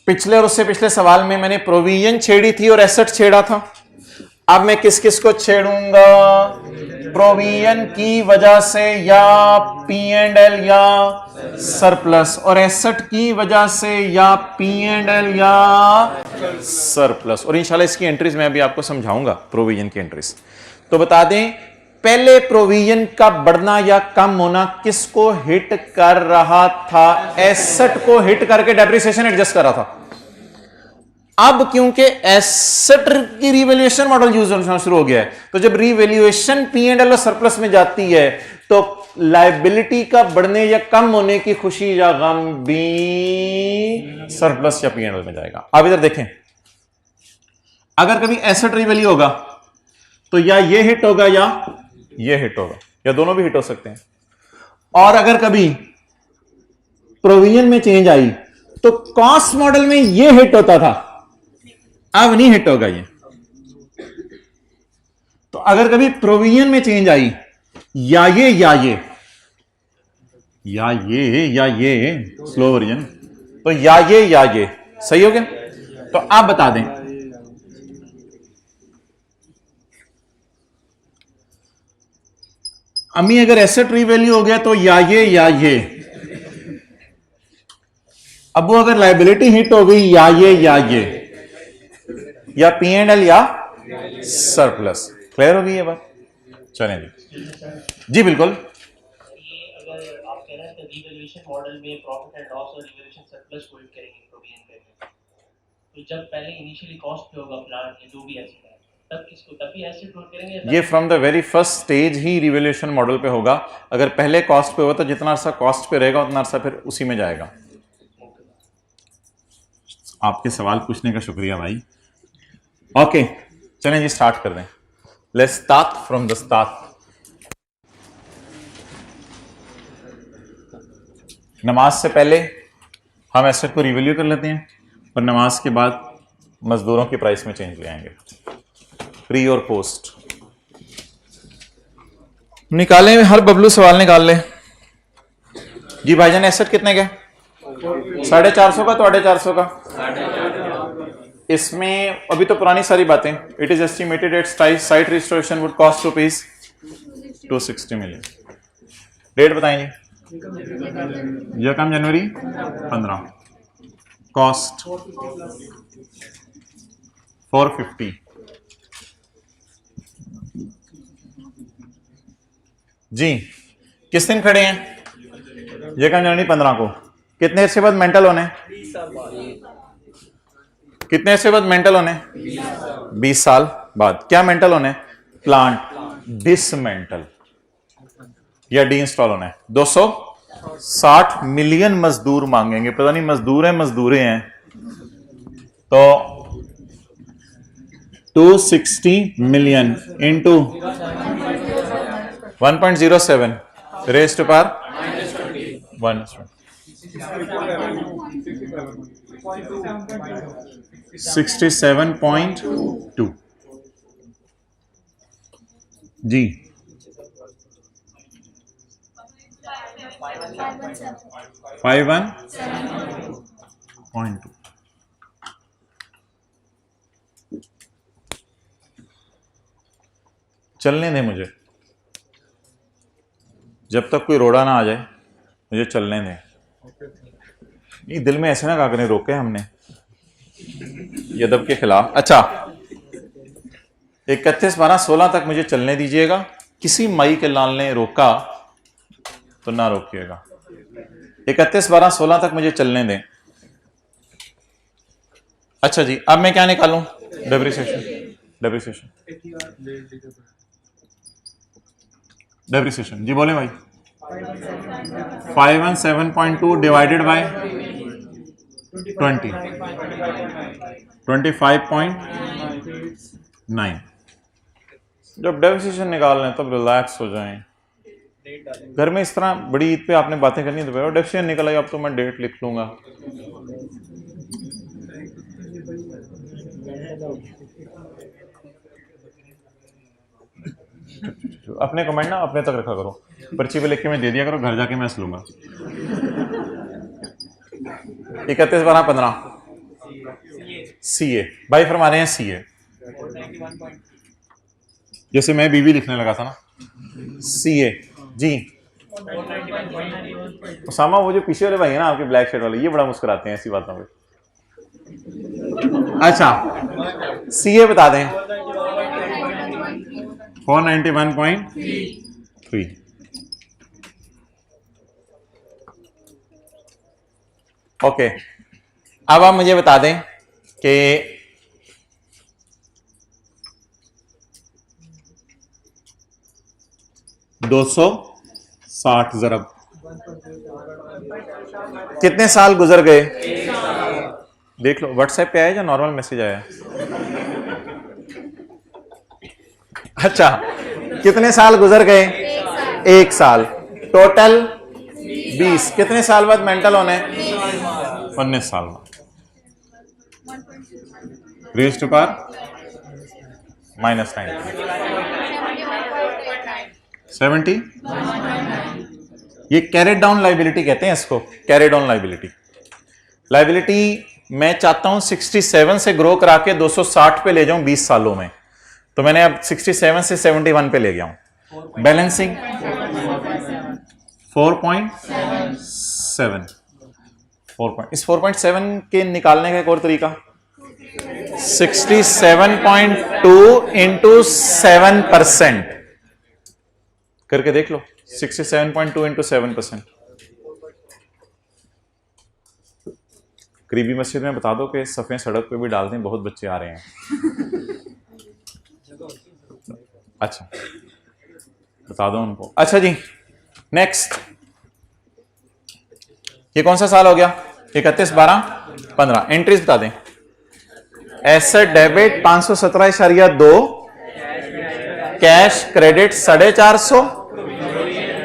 A: पिछले और उससे पिछले सवाल में मैंने प्रोविजन छेड़ी थी और एसेट छेड़ा था। अब मैं किस किस को छेड़ूंगा? प्रोविजन की वजह से या P&L या सरप्लस, और एसेट की वजह से या P&L या सरप्लस। और इंशाल्लाह इसकी एंट्रीज मैं अभी आपको समझाऊंगा, प्रोविजन की एंट्रीज। तो बता दें, पहले प्रोविजन का बढ़ना या कम होना किसको हिट कर रहा था? एसेट को हिट करके डेप्रिसिएशन एडजस्ट कर रहा था। अब क्योंकि एसेट की रिवैल्यूएशन मॉडल यूज होना शुरू हो गया है, तो जब रिवैल्यूएशन P&L और सरप्लस में जाती है तो लायबिलिटी का बढ़ने या कम होने की खुशी या गम भी सरप्लस या P&L में जाएगा। अब इधर देखें, अगर कभी एसेट रिवैल्यू होगा तो या ये हिट होगा या ये हिट होगा, या दोनों भी हिट हो सकते हैं। और अगर कभी प्रोविजन में चेंज आई तो कॉस्ट मॉडल में ये हिट होता था, अब नहीं हिट होगा ये। तो अगर कभी प्रोविजन में चेंज आई, या ये या ये या ये या ये, स्लो वर्जन, तो या ये सही हो गया। तो आप बता दें, अम्मी अगर एसेट रिवैल्यू हो गया तो या ये, अब वो अगर लायबिलिटी हिट हो गई या ये, या P&L या सरप्लस। क्लियर हो गई ये बात? चलें जी बिल्कुल।
B: अगर आप कह रहे हैं रिवैल्यूएशन मॉडल में प्रॉफिट एंड लॉस और रिवैल्यूएशन सरप्लस को हिट करेंगे प्रोविजन करने, तो जब पहले इनिशियली कॉस्ट पे होगा प्लांट में जो भी एसेट है, तब किसको? तभी एसेट हिट करेंगे।
A: ये from the very first stage he revaluation model पे होगा। अगर पहले कॉस्ट पे होगा तो जितना अरसा कॉस्ट पे रहेगा उतना अरसा फिर उसी में जाएगा। आपके सवाल पूछने का शुक्रिया भाई। ओके, चलें जी स्टार्ट कर दें। Let's start from the start. नमाज से पहले हम एसेट को रिवैल्यू कर लेते हैं और नमाज के बाद मजदूरों की प्राइस में चेंज ले आएंगे, प्री और पोस्ट। निकालें, हर बबलू सवाल निकाल ले जी। भाईजान एसेट कितने के? 450 का, तो 450 का। इसमें अभी तो पुरानी सारी बातें। It is estimated at site restoration would cost rupees 260 million. Date बताएंगे? यह काम जनवरी 15। कॉस्ट 450। जी किस दिन खड़े हैं? यह काम जनवरी 15 को। कितने अरसे बाद मेंटल होने? कितने अरसे बाद मेंटल होने? 20 साल बाद। क्या मेंटल होने? प्लांट डिसमेंटल या डी इंस्टॉल होना है। 260 मिलियन मजदूर मांगेंगे, पता नहीं मजदूर हैं तो 260 million into 1.07 raise to power 1 67.2 जी 51.2। चलने दें मुझे, जब तक कोई रोड़ा ना आ जाए मुझे चलने दें। नहीं दिल में ऐसे ना कहा करें रोके हमने ये अदब के खिलाफ। अच्छा 31/12/16 तक मुझे चलने दीजिएगा, किसी मई के लाल ने रोका तो ना रोकिएगा। 31/12/16 तक मुझे चलने दें। अच्छा जी अब मैं क्या निकालूं? डेप्रिसिएशन जी बोले भाई। 517.2 डिवाइडेड बाय 20 25.9। जब डेप्रिसिएशन निकाल लें तब रिलैक्स हो जाएं। घर में इस तरह बड़ी ईद पे आपने बातें करनी है तो डेप्रिसिएशन निकल आई, अब तो मैं डेट लिख लूंगा। अपने कमेंट ना अपने तक रखा करो, पर्ची पे लिख के मैं दे दिया करो, घर जाके मैं लूंगा। 31/12/15 CA भाई फरमा रहे हैं CA, जैसे मैं बीवी लिखने लगा था ना CA जी। उसामा वो जो पीछे वाले भाई है ना आपके ब्लैक शर्ट वाले, ये बड़ा मुस्कुराते हैं ऐसी बातों पे। अच्छा CA बता दें 491.3। ओके अब आप मुझे बता दें कि $260 ज़रब कितने साल गुजर गए? देख लो व्हाट्सएप पे आया या नॉर्मल मैसेज आया? अच्छा कितने साल गुजर गए? 1 साल। टोटल 20। कितने साल बाद मेंटल होने? 19 साल बाद। Raise to power -9 70। ये कैरेड डाउन लाइबिलिटी कहते हैं इसको, कैरेड डाउन लाइबिलिटी मैं चाहता हूं 67 से ग्रो करा के 260 पे ले जाऊं 20 सालों में, तो मैंने अब 67 से 71 पे ले गया हूं। बैलेंसिंग 4.7 इस 4.7 के निकालने का एक और तरीका 67.2 इंटू 7% करके देख लो। 67.2 इंटू 7%। करीबी मस्जिद में बता दो कि सफ़ेद सड़क पे भी डाल दें, बहुत बच्चे आ रहे हैं। अच्छा बता दो उनको। अच्छा जी नेक्स्ट, ये कौन सा साल हो गया? 31/12/15। एंट्रीज बता दें। Asset debit 517.2, cash credit 450,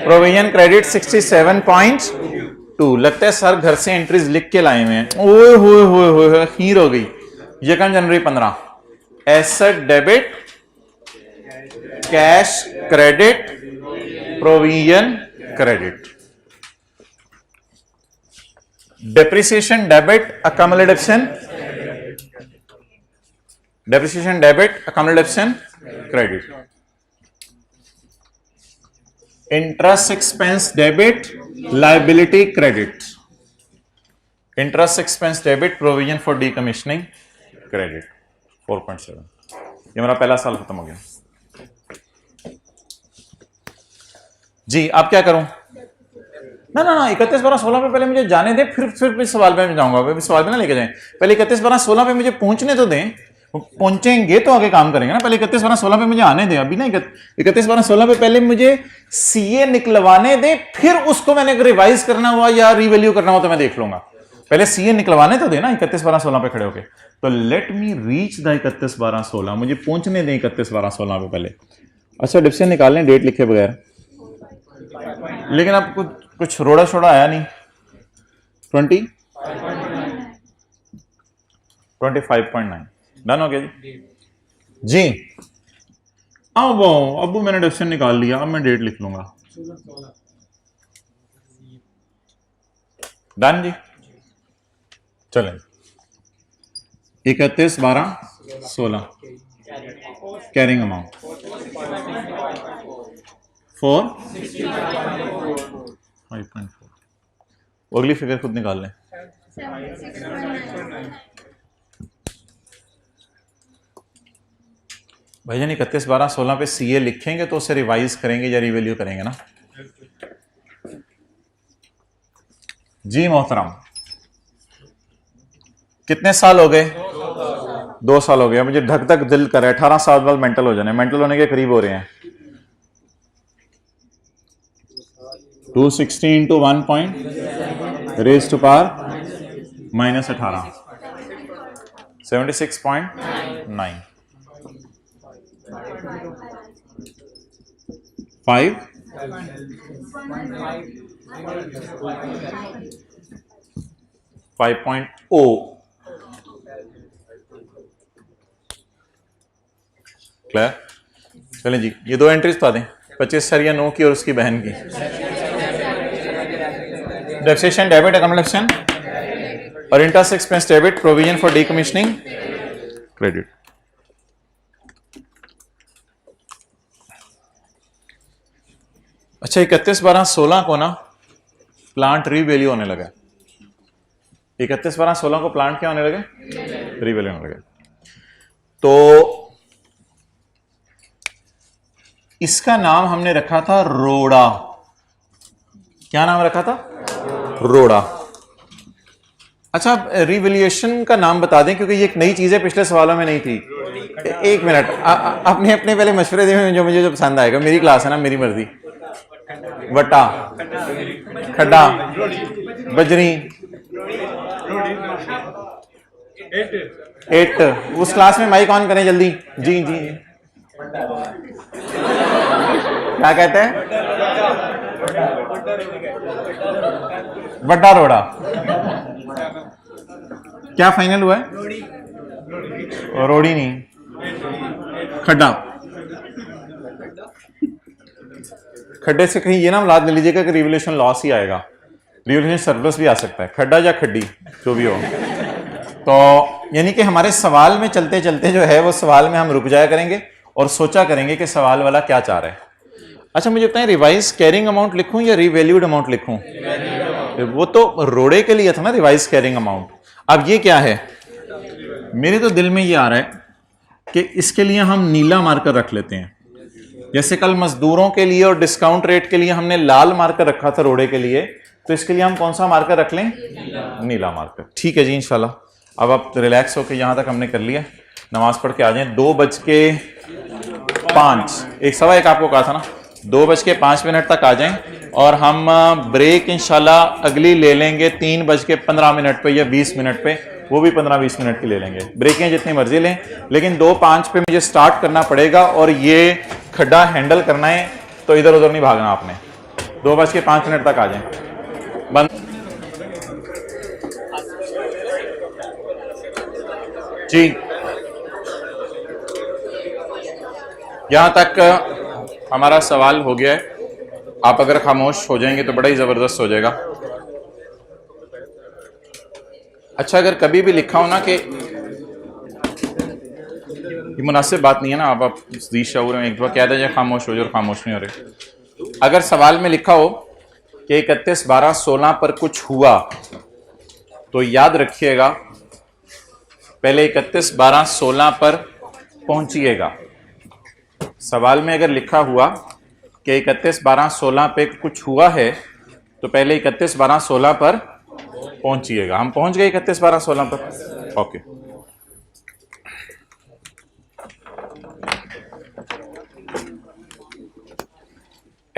A: provision credit 67.2। लगता है सर घर से एंट्रीज लिख के लाए हुए हैं। ओए होए होए होए खीर हो गई। 1 जनवरी 15 asset debit, cash credit, provision credit, depreciation debit, accumulation, depreciation debit, accumulation credit, interest expense debit, liability credit, interest expense debit, provision for decommissioning credit 4.7। ये मेरा पहला साल खत्म हो गया जी। अब क्या करूं? ना 31/12/16 पे पहले मुझे जाने दें, फिर सवाल पे मैं जाऊंगा। सवाल पे ना लेके जाएं, पहले 31/12/16 पे मुझे पहुंचने तो दें, पहुंचेंगे तो आगे काम करेंगे ना, पहले 31/12/16 पे मुझे आने दें, अभी ना 31/12/16 पे पहले मुझे सीए निकलवाने दें, फिर उसको मैंने रिवाइज करना हुआ या रिवैल्यू करना हुआ तो मैं देख लूंगा। पहले सीए निकलवाने तो देना 31/12/16 पे खड़े होके। तो लेट मी रीच द 31/12/16, मुझे पहुंचने दें 31/12/16 पे पहले। अच्छा डिफिशन निकालने डेट लिखे बगैर, लेकिन अब कुछ रोड़ा छोड़ा आया नहीं। 25.9 डन हो गया जी। अब अबू मैंने डिफिशन निकाल लिया, अब मैं डेट लिख लूंगा। डन जी। चलें 31/12/16 कैरिंग अमाउंट 5.4। अगली फिगर खुद निकाल लें। भाईजान 31/12/16 पे सीए लिखेंगे तो उसे रिवाइज करेंगे या रिवैल्यू करेंगे ना जी मोहतरम। कितने साल हो गए? 2 साल हो गया। मुझे धक धक दिल करे 18 साल बाद मेंटल हो जाने, मेंटल होने के करीब हो रहे हैं। 260 into 1 point raise to power -18 76.9 5 5.0। Clear? चलें जी, ये 2 एंट्रीज बता दें, 25 सरिया 9 की और उसकी बहन की। डेप्रिसिएशन डेबिट अकोमोडेशन और interest expense debit, provision for decommissioning credit. अच्छा 31/12/16 को ना प्लांट रीवैल्यू होने लगा। 31/12/16 को प्लांट क्या होने लगे? रीवैल्यू होने लगे। तो इसका नाम हमने रखा था रोड़ा। क्या नाम रखा था? रोड़ा। अच्छा रिवैल्यूएशन का नाम बता दें क्योंकि ये एक नई चीज है, पिछले सवालों में नहीं थी। एक मिनट, अपने अपने पहले मशवरे दें जो मुझे जो पसंद आएगा। मेरी क्लास है ना, मेरी मर्जी। वट्टा, खड्डा, बजरी, एट। उस क्लास में माइक ऑन करें जल्दी। जी जी क्या कहते हैं? बड्डा रोड़ा। क्या फाइनल हुआ है? रोड़ी नहीं, खड्डा। खड्डे से कहीं ये ना याद ले लीजिएगा कि रिवैल्यूएशन लॉस ही आएगा, रिवैल्यूएशन सरप्लस भी आ सकता है। खड्डा या खड्डी जो भी हो। तो यानी कि हमारे सवाल में चलते चलते जो है वो सवाल में हम रुक जाया करेंगे और सोचा करेंगे कि सवाल वाला क्या चाह रहा है। अच्छा मुझे बताएं, रिवाइज कैरिंग अमाउंट लिखूं या रिवैल्यूड अमाउंट लिखूं? वो तो रोड़े के लिए था ना रिवाइज कैरिंग अमाउंट। अब ये क्या है? मेरे तो दिल में ये आ रहा है कि इसके लिए हम नीला मार्कर रख लेते हैं। जैसे कल मजदूरों के लिए और डिस्काउंट रेट के लिए हमने लाल मार्कर रखा था रोड़े के लिए, तो इसके लिए हम कौन सा मार्कर रख लें? नीला मार्कर। ठीक है जी इंशाल्लाह। अब आप रिलैक्स होकर यहां तक हमने कर लिया, नमाज पढ़ के आ जाएं। 2:05 एक सवा एक आपको कहा था ना, 2:05 तक आ जाएं और हम ब्रेक इंशाल्लाह अगली ले लेंगे 3:15 पे या 20 मिनट पे, वो भी 15-20 मिनट की ले लेंगे। ब्रेकें जितनी मर्जी लें, लेकिन 2:05 पे मुझे स्टार्ट करना पड़ेगा और ये खड्डा हैंडल करना है, तो इधर उधर नहीं भागना आपने। 2:05 तक आ जाएं। बंद जी। यहां तक हमारा सवाल हो गया है। आप अगर खामोश हो जाएंगे तो बड़ा ही जबरदस्त हो जाएगा। अच्छा अगर कभी भी लिखा हो ना कि ये मुनासिब बात नहीं है ना, आप शऊर में एक बार कह दीजिए खामोश हो जाए और खामोश नहीं हो रहे। अगर सवाल में लिखा हो कि 31/12/16 पर कुछ हुआ तो याद रखिएगा पहले 31/12/16 पर पहुंचिएगा। सवाल में अगर लिखा हुआ कि 31/12/16 पे कुछ हुआ है तो पहले 31/12/16 पर पहुंचिएगा। हम पहुंच गए 31/12/16 पर। Okay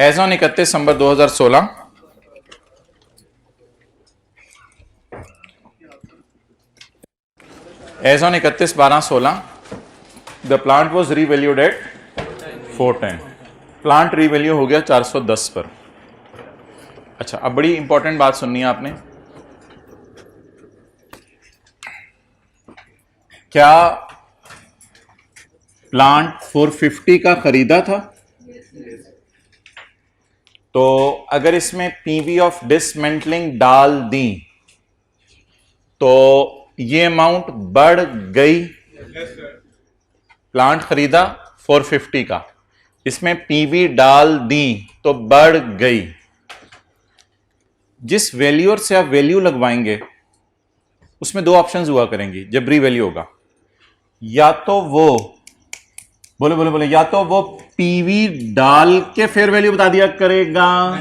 A: as on 31 December 2016 as on 31/12/16 the plant was revalued at 410। Plant revalue हो गया 410 पर। अच्छा, अब बड़ी इंपॉर्टेंट बात सुननी है आपने। क्या प्लांट 450 का खरीदा था? तो अगर इसमें पीवी ऑफ डिसमेंटलिंग डाल दी तो ये अमाउंट बढ़ गई। प्लांट खरीदा 450 का, इसमें पीवी डाल दी तो बढ़ गई। जिस वैल्यूअर से आप वैल्यू लगवाएंगे उसमें दो ऑप्शंस हुआ करेंगी जब रीवैल्यू होगा। या तो वो बोले बोले बोले या तो वो पीवी डाल के फेयर वैल्यू बता दिया करेगा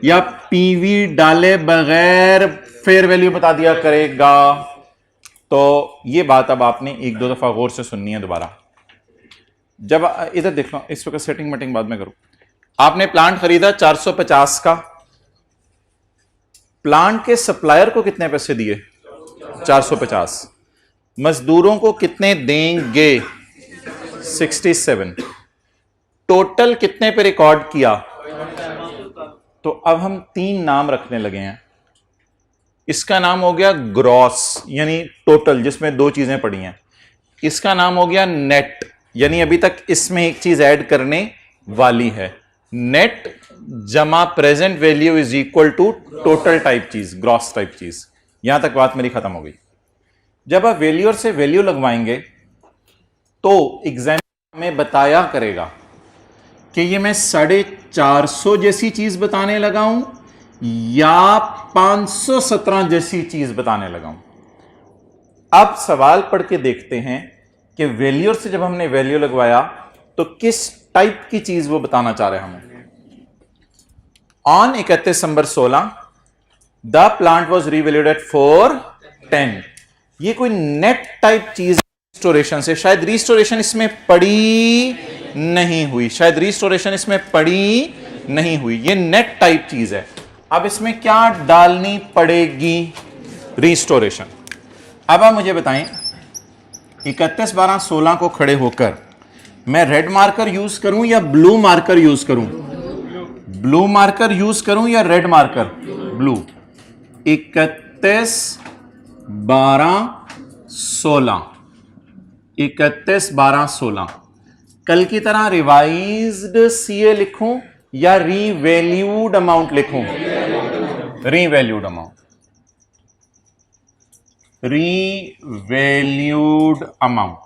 A: या पीवी डाले बगैर फेयर वैल्यू बता दिया करेगा। तो ये बात अब आपने एक दो दफा गौर से सुननी है दोबारा। जब इधर देख लो, इस वक्त सेटिंग मेटिंग बाद में करो। आपने प्लांट खरीदा 450 का, प्लांट के सप्लायर को कितने पैसे दिए? 450। मजदूरों को कितने देंगे? 67। टोटल कितने पे रिकॉर्ड किया? तो अब हम तीन नाम रखने लगे हैं। इसका नाम हो गया ग्रॉस यानी टोटल, जिसमें दो चीजें पड़ी हैं। इसका नाम हो गया नेट, यानी अभी तक इसमें एक चीज ऐड करने वाली है। नेट जमा present value is equal to total type चीज, ग्रॉस टाइप चीज। यहां तक बात मेरी खत्म हो गई। जब आप वैल्यूअर से वैल्यू लगवाएंगे तो एग्जाम में बताया करेगा कि ये मैं 450 जैसी चीज बताने लगा हूं या 517 जैसी चीज बताने लगा हूं। अब सवाल पढ़ के देखते हैं कि वैल्यूअर से जब हमने वैल्यू लगवाया तो किस टाइप की चीज वो बताना चाह रहे हैं हमें। On 31 December 16 the plant was revalued at 410। ये कोई नेट टाइप चीज रिस्टोरेशन से, शायद रिस्टोरेशन इसमें पड़ी नहीं हुई, शायद रिस्टोरेशन इसमें पड़ी नहीं हुई, ये नेट टाइप चीज है। अब इसमें क्या डालनी पड़ेगी? रिस्टोरेशन। अब आप मुझे बताएं 31/12/16 को खड़े होकर मैं रेड मार्कर यूज करूं या ब्लू मार्कर यूज करूं? ब्लू मार्कर यूज करूं या रेड मार्कर? ब्लू। 31/12/16 31/12/16 कल की तरह रिवाइज्ड सीए लिखूं या रीवैल्यूड अमाउंट लिखूं? Revalued amount. Revalued amount.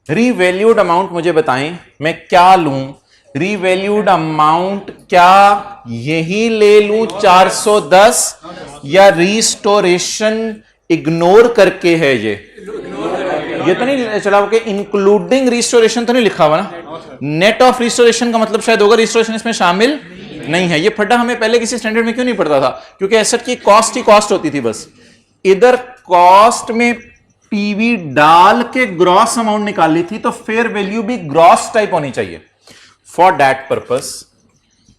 A: Revalued amount मुझे बताएं मैं क्या लूं? रीवैल्यूड अमाउंट क्या यही ले लूं 410 या रिस्टोरेशन इग्नोर करके है? ये तो नहीं चला कि इंक्लूडिंग रिस्टोरेशन तो नहीं लिखा हुआ ना। नेट ऑफ रिस्टोरेशन का मतलब शायद होगा रिस्टोरेशन इसमें शामिल नहीं है। ये फड्डा हमें पहले किसी स्टैंडर्ड में क्यों नहीं पड़ता था? क्योंकि एसेट की कॉस्ट ही कॉस्ट होती थी बस। इधर कॉस्ट में पीवी डाल के ग्रॉस अमाउंट निकाली थी, तो फेयर वैल्यू भी ग्रॉस टाइप होनी चाहिए। फॉर दैट पर्पस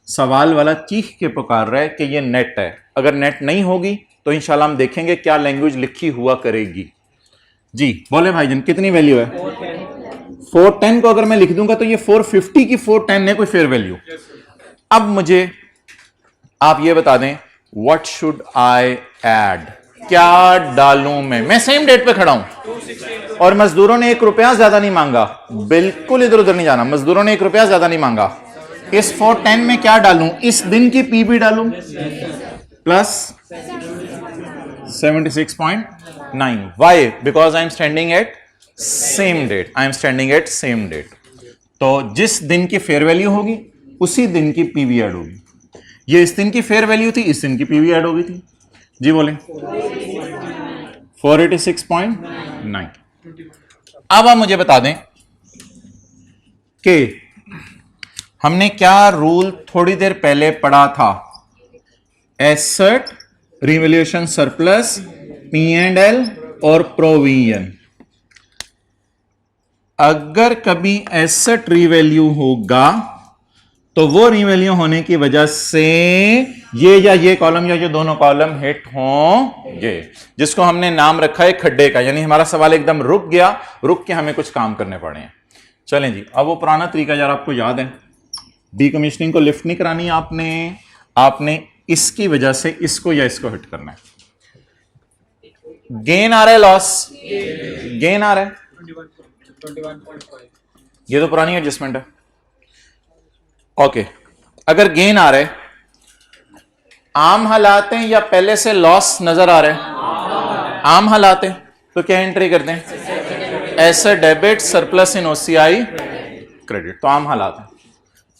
A: सवाल वाला चीख के पुकार रहा है कि ये नेट है। अगर नेट नहीं होगी तो इंशाल्लाह हम देखेंगे क्या लैंग्वेज लिखी हुआ करेगी। जी बोले भाईजान, कितनी वैल्यू है? 410 को अगर मैं लिख दूंगा तो ये 450 की 410 है कोई फेयर वैल्यू। अब मुझे आप ये बता दें व्हाट शुड आई ऐड, क्या डालूं मैं सेम डेट पे खड़ा हूं और मजदूरों ने 1 रुपया ज्यादा नहीं मांगा। बिल्कुल इधर उधर नहीं जाना, मजदूरों ने 1 रुपया ज्यादा नहीं मांगा। इस 410 में क्या डालूं? इस दिन की पीबी डालूं plus 76.9। Why? Because I am standing at same date. I am standing at same date. तो जिस दिन की फेयर वैल्यू होगी उसी दिन की पीवी ऐड होगी। ये इस दिन की फेयर वैल्यू थी, इस दिन की पीवी ऐड हो गई थी। जी बोले 486.9। अब आप मुझे बता दें कि हमने क्या रूल थोड़ी देर पहले पढ़ा था? एसेट, रिवैल्यूएशन सरप्लस, P&L और प्रोविजन। अगर कभी एसेट रीवैल्यू होगा तो वो रीवैल्यू होने की वजह से ये कॉलम या ये दोनों कॉलम हिट होंगे, जिसको हमने नाम रखा है खड्डे का। यानी हमारा सवाल एकदम रुक गया, रुक के हमें कुछ काम करने पड़े हैं। चलें जी, अब वो पुराना तरीका यार आपको याद है, डीकमीशनिंग को लिफ्ट नहीं करानी आपने इसकी वजह से इसको या इसको हिट करना है। गेन आ रहा है, लॉस, गेन आ रहा है,
C: 21.5।
A: ये तो पुरानी एडजस्टमेंट है। ओके, अगर गेन आ रहा है, आम हालात हैं या पहले से लॉस नजर आ रहा है? आम हालात है, तो क्या एंट्री करते हैं? Asset debit surplus in OCI credit. तो आम हालात है,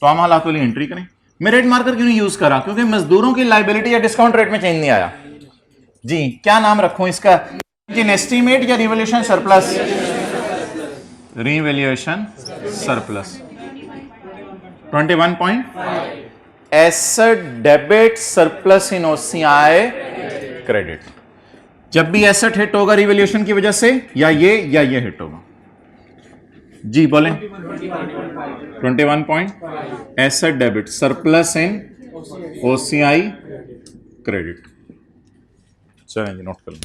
A: तो आम हालात वाली एंट्री करें। मैं रेट मार्कर क्यों नहीं यूज करा? क्योंकि मजदूरों की लाइबिलिटी या डिस्काउंट रेट में चेंज नहीं आया जी। क्या नाम रखूं इसका? एस्टीमेट या revaluation surplus? Revaluation surplus 21 point asset debit surplus in OCI credit. जब भी एसेट हिट होगा रिवैल्यूएशन की वजह से, या ये हिट होगा जी। बोलें 21 point asset debit surplus in OCI credit. चलें जी, नोट कर लें।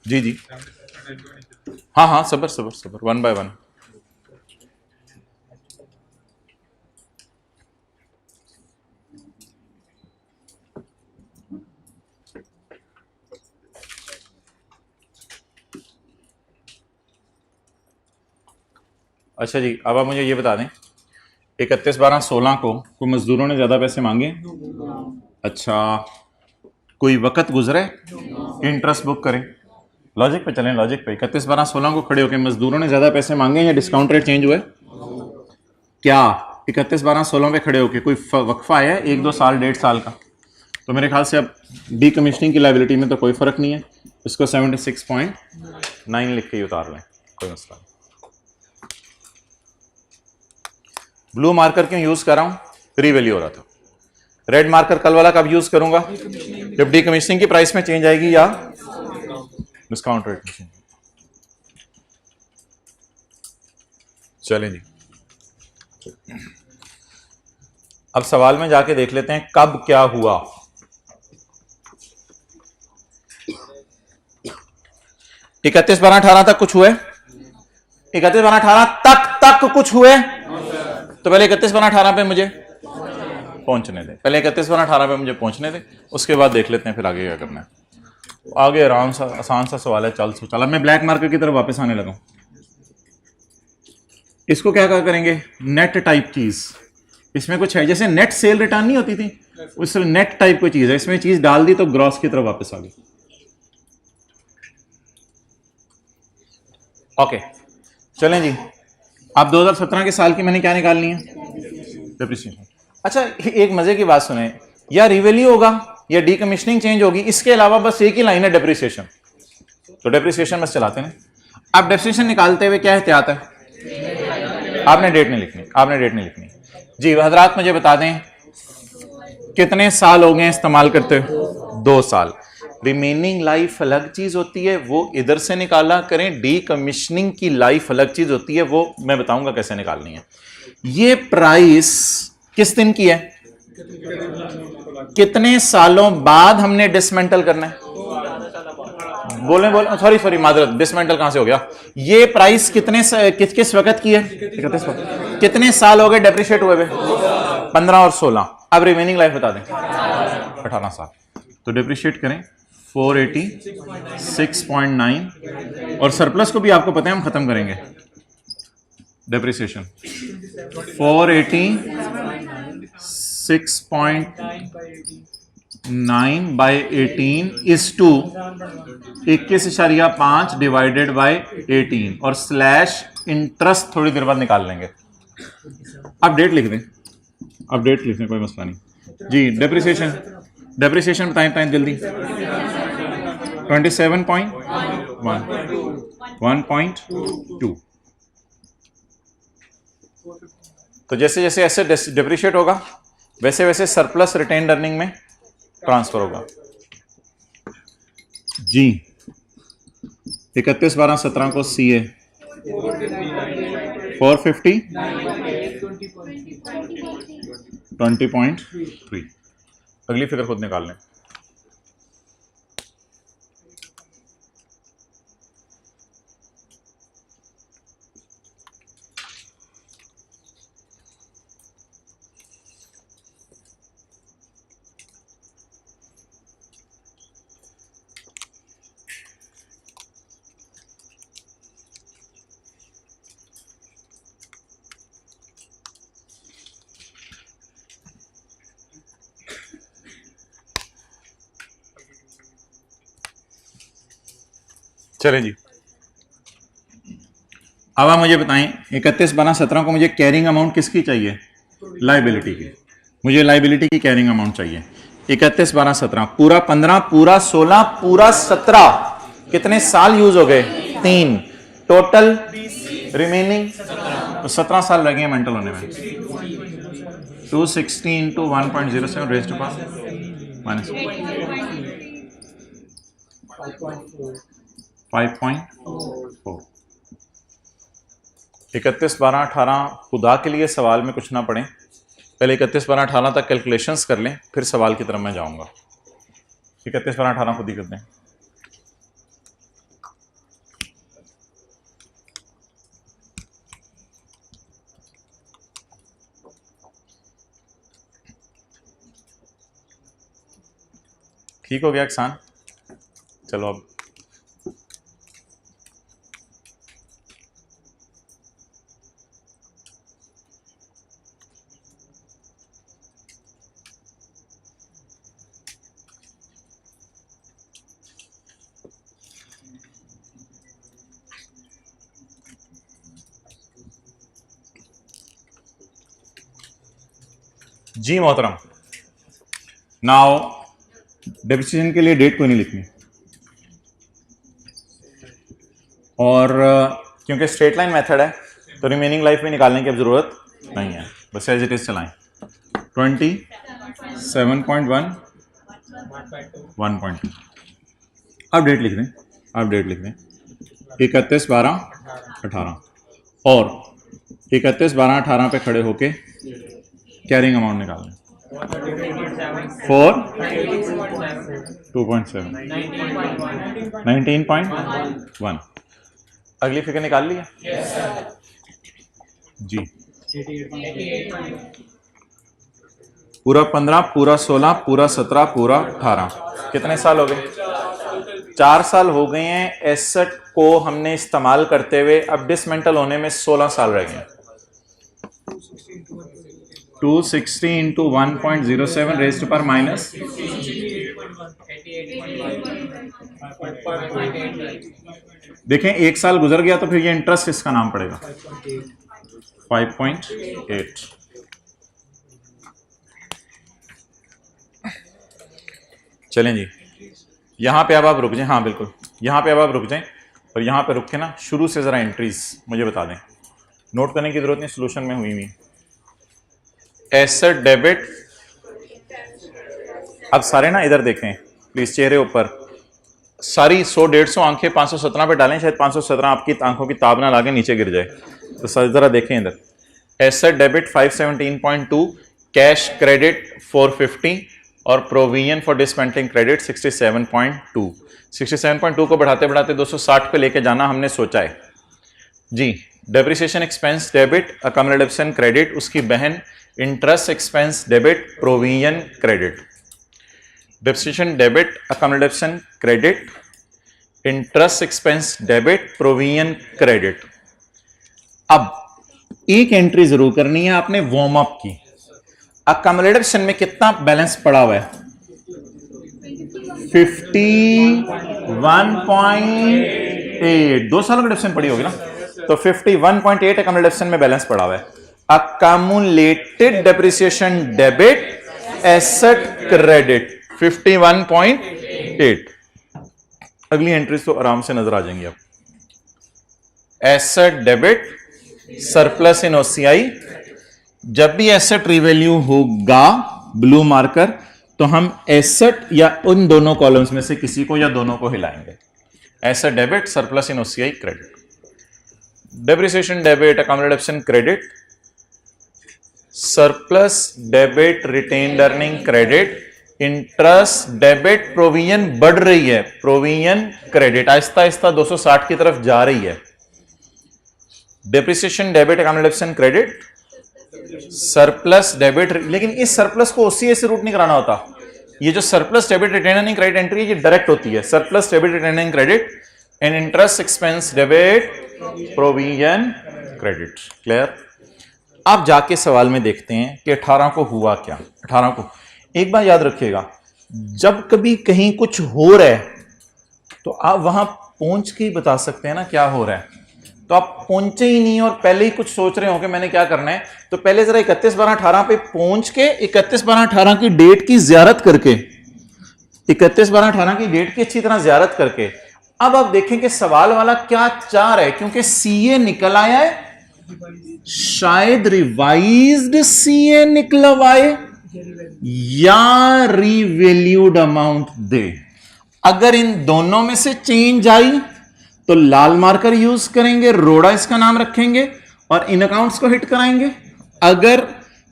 A: जी हाँ, सबर 1 बाय 1। अच्छा जी, अब आप मुझे ये बता दें, 31/12/16 को कोई मजदूरों ने ज्यादा पैसे मांगे? अच्छा, कोई वक्त गुजरे, इंटरेस्ट बुक करें। लॉजिक पे चलें, लॉजिक पे। 31/12/16 को खड़े होकर मजदूरों ने ज्यादा पैसे मांगे या डिस्काउंट रेट चेंज हुए? क्या 31/12/16 पे खड़े होकर कोई वक्फा आया 1-2 साल 1.5 साल का? तो मेरे ख्याल से अब डीकमीशनिंग की लायबिलिटी में तो कोई फर्क नहीं है। इसको 76.9 लिख के ही उतार लें, कोई मसला नहीं। ब्लू मार्कर क्यों यूज कर रहा हूं? रीवैल्यू हो रहा था। रेड मार्कर कल वाला कब यूज करूंगा? जब डीकमीशनिंग की प्राइस में चेंज आएगी या डिस्काउंट रेट में चेंज। चलें जी, अब सवाल में जाके देख लेते हैं कब क्या हुआ। इकतीस 12/18 तक कुछ हुए? 31/12/18 तक कुछ हुए? तो पहले 31/12/18 पे मुझे पहुंचने दे, पहले 31/12/18 पे मुझे पहुंचने दे, उसके बाद देख लेते हैं फिर आगे क्या करना है। आगे आराम सा आसान सा सवाल है, चल। अब मैं ब्लैक मार्कर की तरफ वापस आने लगा। इसको क्या करेंगे? नेट टाइप चीज। इसमें कुछ है, जैसे नेट सेल रिटर्न नहीं होती थी, उस नेट टाइप कोई चीज है। इसमें चीज डाल दी तो ग्रॉस की तरफ वापस आ गई। ओके, चलें जी। अब 2017 के साल की मैंने क्या निकालनी है? डेप्रिसिएशन। अच्छा, एक मजे की बात सुने, या रिवैल्यू होगा या डीकमीशनिंग चेंज होगी, इसके अलावा बस एक ही लाइन है डेप्रिसिएशन। तो डेप्रिसिएशन बस चलाते हैं। अब डेप्रिसिएशन निकालते हुए क्या एहतियात है? आपने डेट नहीं लिखनी, जी। हजरात मुझे बता दें कितने साल हो गए इस्तेमाल करते? 2 साल। रिमेनिंग लाइफ अलग चीज होती है, वो इधर से निकाला करें। डीकमीशनिंग की लाइफ अलग चीज होती है, वो मैं बताऊंगा कैसे निकालनी है। ये प्राइस किस दिन की है? कितने सालों बाद हमने डिसमेंटल करना है? बोले सॉरी मादरत, डिसमेंटल कहां से हो गया? ये प्राइस किस वक्त की है? कितने साल हो गए डेप्रिशिएट हुए? 15 और 16। अब रिमेनिंग लाइफ बता दें। 18 साल। तो डेप्रिशिएट करें 486.9, और सरप्लस को भी आपको पता है हम खत्म करेंगे। Depreciation 486.9 by 18 is to 21.5 divided by 18, और स्लैश इंटरेस्ट थोड़ी देर बाद निकाल लेंगे। अब डेट लिख दें, कोई मसला नहीं जी। डेप्रिसिएशन बताएं जल्दी। 27.1 1.2। तो जैसे जैसे ऐसे डेप्रिशिएट होगा वैसे वैसे सरप्लस रिटेन्ड अर्निंग में ट्रांसफर होगा जी। 31/12/17 को सीए 450 20.3। अगली फिगर खुद निकाल लें। चलें जी, अब आप मुझे बताएं 31/12/17 को मुझे कैरिंग अमाउंट किसकी चाहिए? लाइबिलिटी की। मुझे लाइबिलिटी की कैरिंग अमाउंट चाहिए। 31/12/17 पूरा 15 पूरा 16 पूरा 17 कितने साल यूज हो गए? 3 टोटल रिमेनिंग तो 17 साल लगे मेंटल होने में। 260 इंटू 1.07 रेज़ टू पावर -5.4 31/12/18 खुदा के लिए सवाल में कुछ ना पढ़ें, पहले 31/12/18 तक कैलकुलेशंस कर लें, फिर सवाल की तरफ मैं जाऊंगा। 31/12/18 खुद ही कर दें। ठीक हो गया किसान? चलो अब जी मोहतरम, नाउ डेप्रिसिएशन के लिए डेट कोई नहीं लिखनी, और क्योंकि स्ट्रेट लाइन मेथड है तो रिमेनिंग लाइफ में निकालने की अब जरूरत नहीं है, बस एज इट इज चलाएं। 27.1 1.2 अब डेट लिख दें, अब डेट लिख दें 31/12/18 और 31/12/18 पे खड़े होके कैरिंग अमाउंट निकाल लें। 4 2.7 19.1। अगली फिगर निकाल लिया? जी, पूरा 15 पूरा 16 पूरा 17 पूरा 18 कितने साल हो गए? 4 साल हो गए हैं एसेट को हमने इस्तेमाल करते हुए। अब डिसमेंटल होने में 16 साल रह गए। 260 into 1.07 raise to power minus देखें, 1 साल गुजर गया तो फिर ये इंटरेस्ट इसका नाम पड़ेगा 5.8। चलें जी, यहां पे अब आप रुक जाएं। हाँ बिल्कुल, यहां पे अब आप रुक जाएं और यहां पे रुक के ना शुरू से जरा एंट्रीज मुझे बता दें। नोट करने की जरूरत नहीं, सोल्यूशन में हुई हुई। एसेट डेबिट, अब सारे ना इधर देखें प्लीज, चेहरे ऊपर सारी 100-150 आंखें 517 पे डालें, शायद 517 आपकी आंखों की ताब ना लागे नीचे गिर जाए, तो जरा देखें इधर। एसेट डेबिट 517.2, कैश क्रेडिट 450 और प्रोविजन फॉर डिसमेंटलिंग क्रेडिट 67.2। 67.2 को बढ़ाते बढ़ाते 260 पे लेके जाना हमने सोचा है जी। Depreciation expense debit, accommodation credit, उसकी बहन interest expense debit, provision credit. Depreciation debit, accommodation credit, interest expense debit, provision credit. अब एक एंट्री जरूर करनी है आपने वार्म अप की। अकोमोडेशन में कितना बैलेंस पड़ा हुआ है? 51.8। 2 सालों की डिफरेंस पड़ी होगी ना, तो 51.8 अकोमोडेशन में बैलेंस पड़ा हुआ है। अकम्युलेटेड डेप्रिसिएशन डेबिट एसेट क्रेडिट 51.8। अगली एंट्रीज तो आराम से नजर आ जाएंगी आप। Asset debit surplus in OCI, जब भी एसेट रिवैल्यू होगा ब्लू मार्कर, तो हम एसेट या उन दोनों कॉलम्स में से किसी को या दोनों को हिलाएंगे। Asset debit surplus in OCI credit. Depreciation debit, accounted option credit, surplus debit, retained earning credit, interest debit, provision बढ़ रही है, प्रोविजन क्रेडिट आहिस्ता आहिस्ता 260 की तरफ जा रही है। Depreciation debit, accounted option credit, surplus debit, लेकिन इस सरप्लस को ओसीए से रूट नहीं कराना होता। ये जो surplus debit retained earning credit entry है ये डायरेक्ट होती है, surplus debit retained earning credit and interest expense debit provision credit. Clear? आप जाके सवाल में देखते हैं कि 18 को हुआ क्या। 18 को एक बार याद रखिएगा, जब कभी कहीं कुछ हो रहा है तो आप वहां पहुंच के ही बता सकते हैं ना क्या हो रहा है। तो आप पहुंचे ही नहीं और पहले ही कुछ सोच रहे हो कि मैंने क्या करना है, तो पहले जरा 31/12/18 पे पहुंच के 31/12/18 की डेट की जियारत करके, 31/12/18 की डेट की अच्छी तरह जियारत करके अब आप देखें कि सवाल वाला क्या चाह रहा है, क्योंकि सीए निकल आया है, शायद रिवाइज्ड सीए निकलवाए या रिवैल्यूड अमाउंट दे। अगर इन दोनों में से चेंज आई तो लाल मार्कर यूज करेंगे, रोड़ा इसका नाम रखेंगे और इन अकाउंट्स को हिट कराएंगे। अगर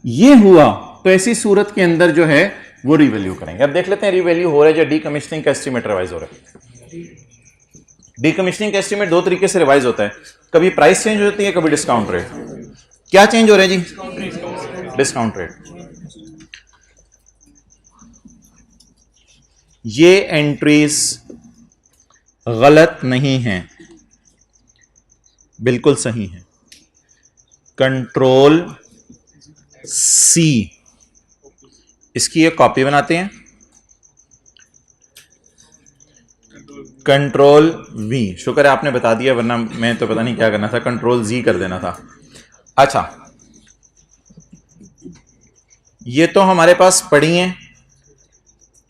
A: ये हुआ तो ऐसी सूरत के अंदर जो है वो रिवैल्यू करेंगे। अब देख लेते हैं रिवैल्यू हो रहा है या डीकमीशनिंग का एस्टीमेट रिवाइज हो रहा है। डीकमीशनिंग का एस्टीमेट दो तरीके से रिवाइज होता है, कभी प्राइस चेंज होती है, कभी डिस्काउंट रेट। क्या चेंज हो रहा है जी? Discount rate. ये एंट्रीज गलत नहीं हैं, बिल्कुल सही है। कंट्रोल सी, इसकी एक कॉपी बनाते हैं। कंट्रोल वी, शुक्र है आपने बता दिया, वरना मैं तो पता नहीं क्या करना था, कंट्रोल जी कर देना था। अच्छा, ये तो हमारे पास पड़ी हैं,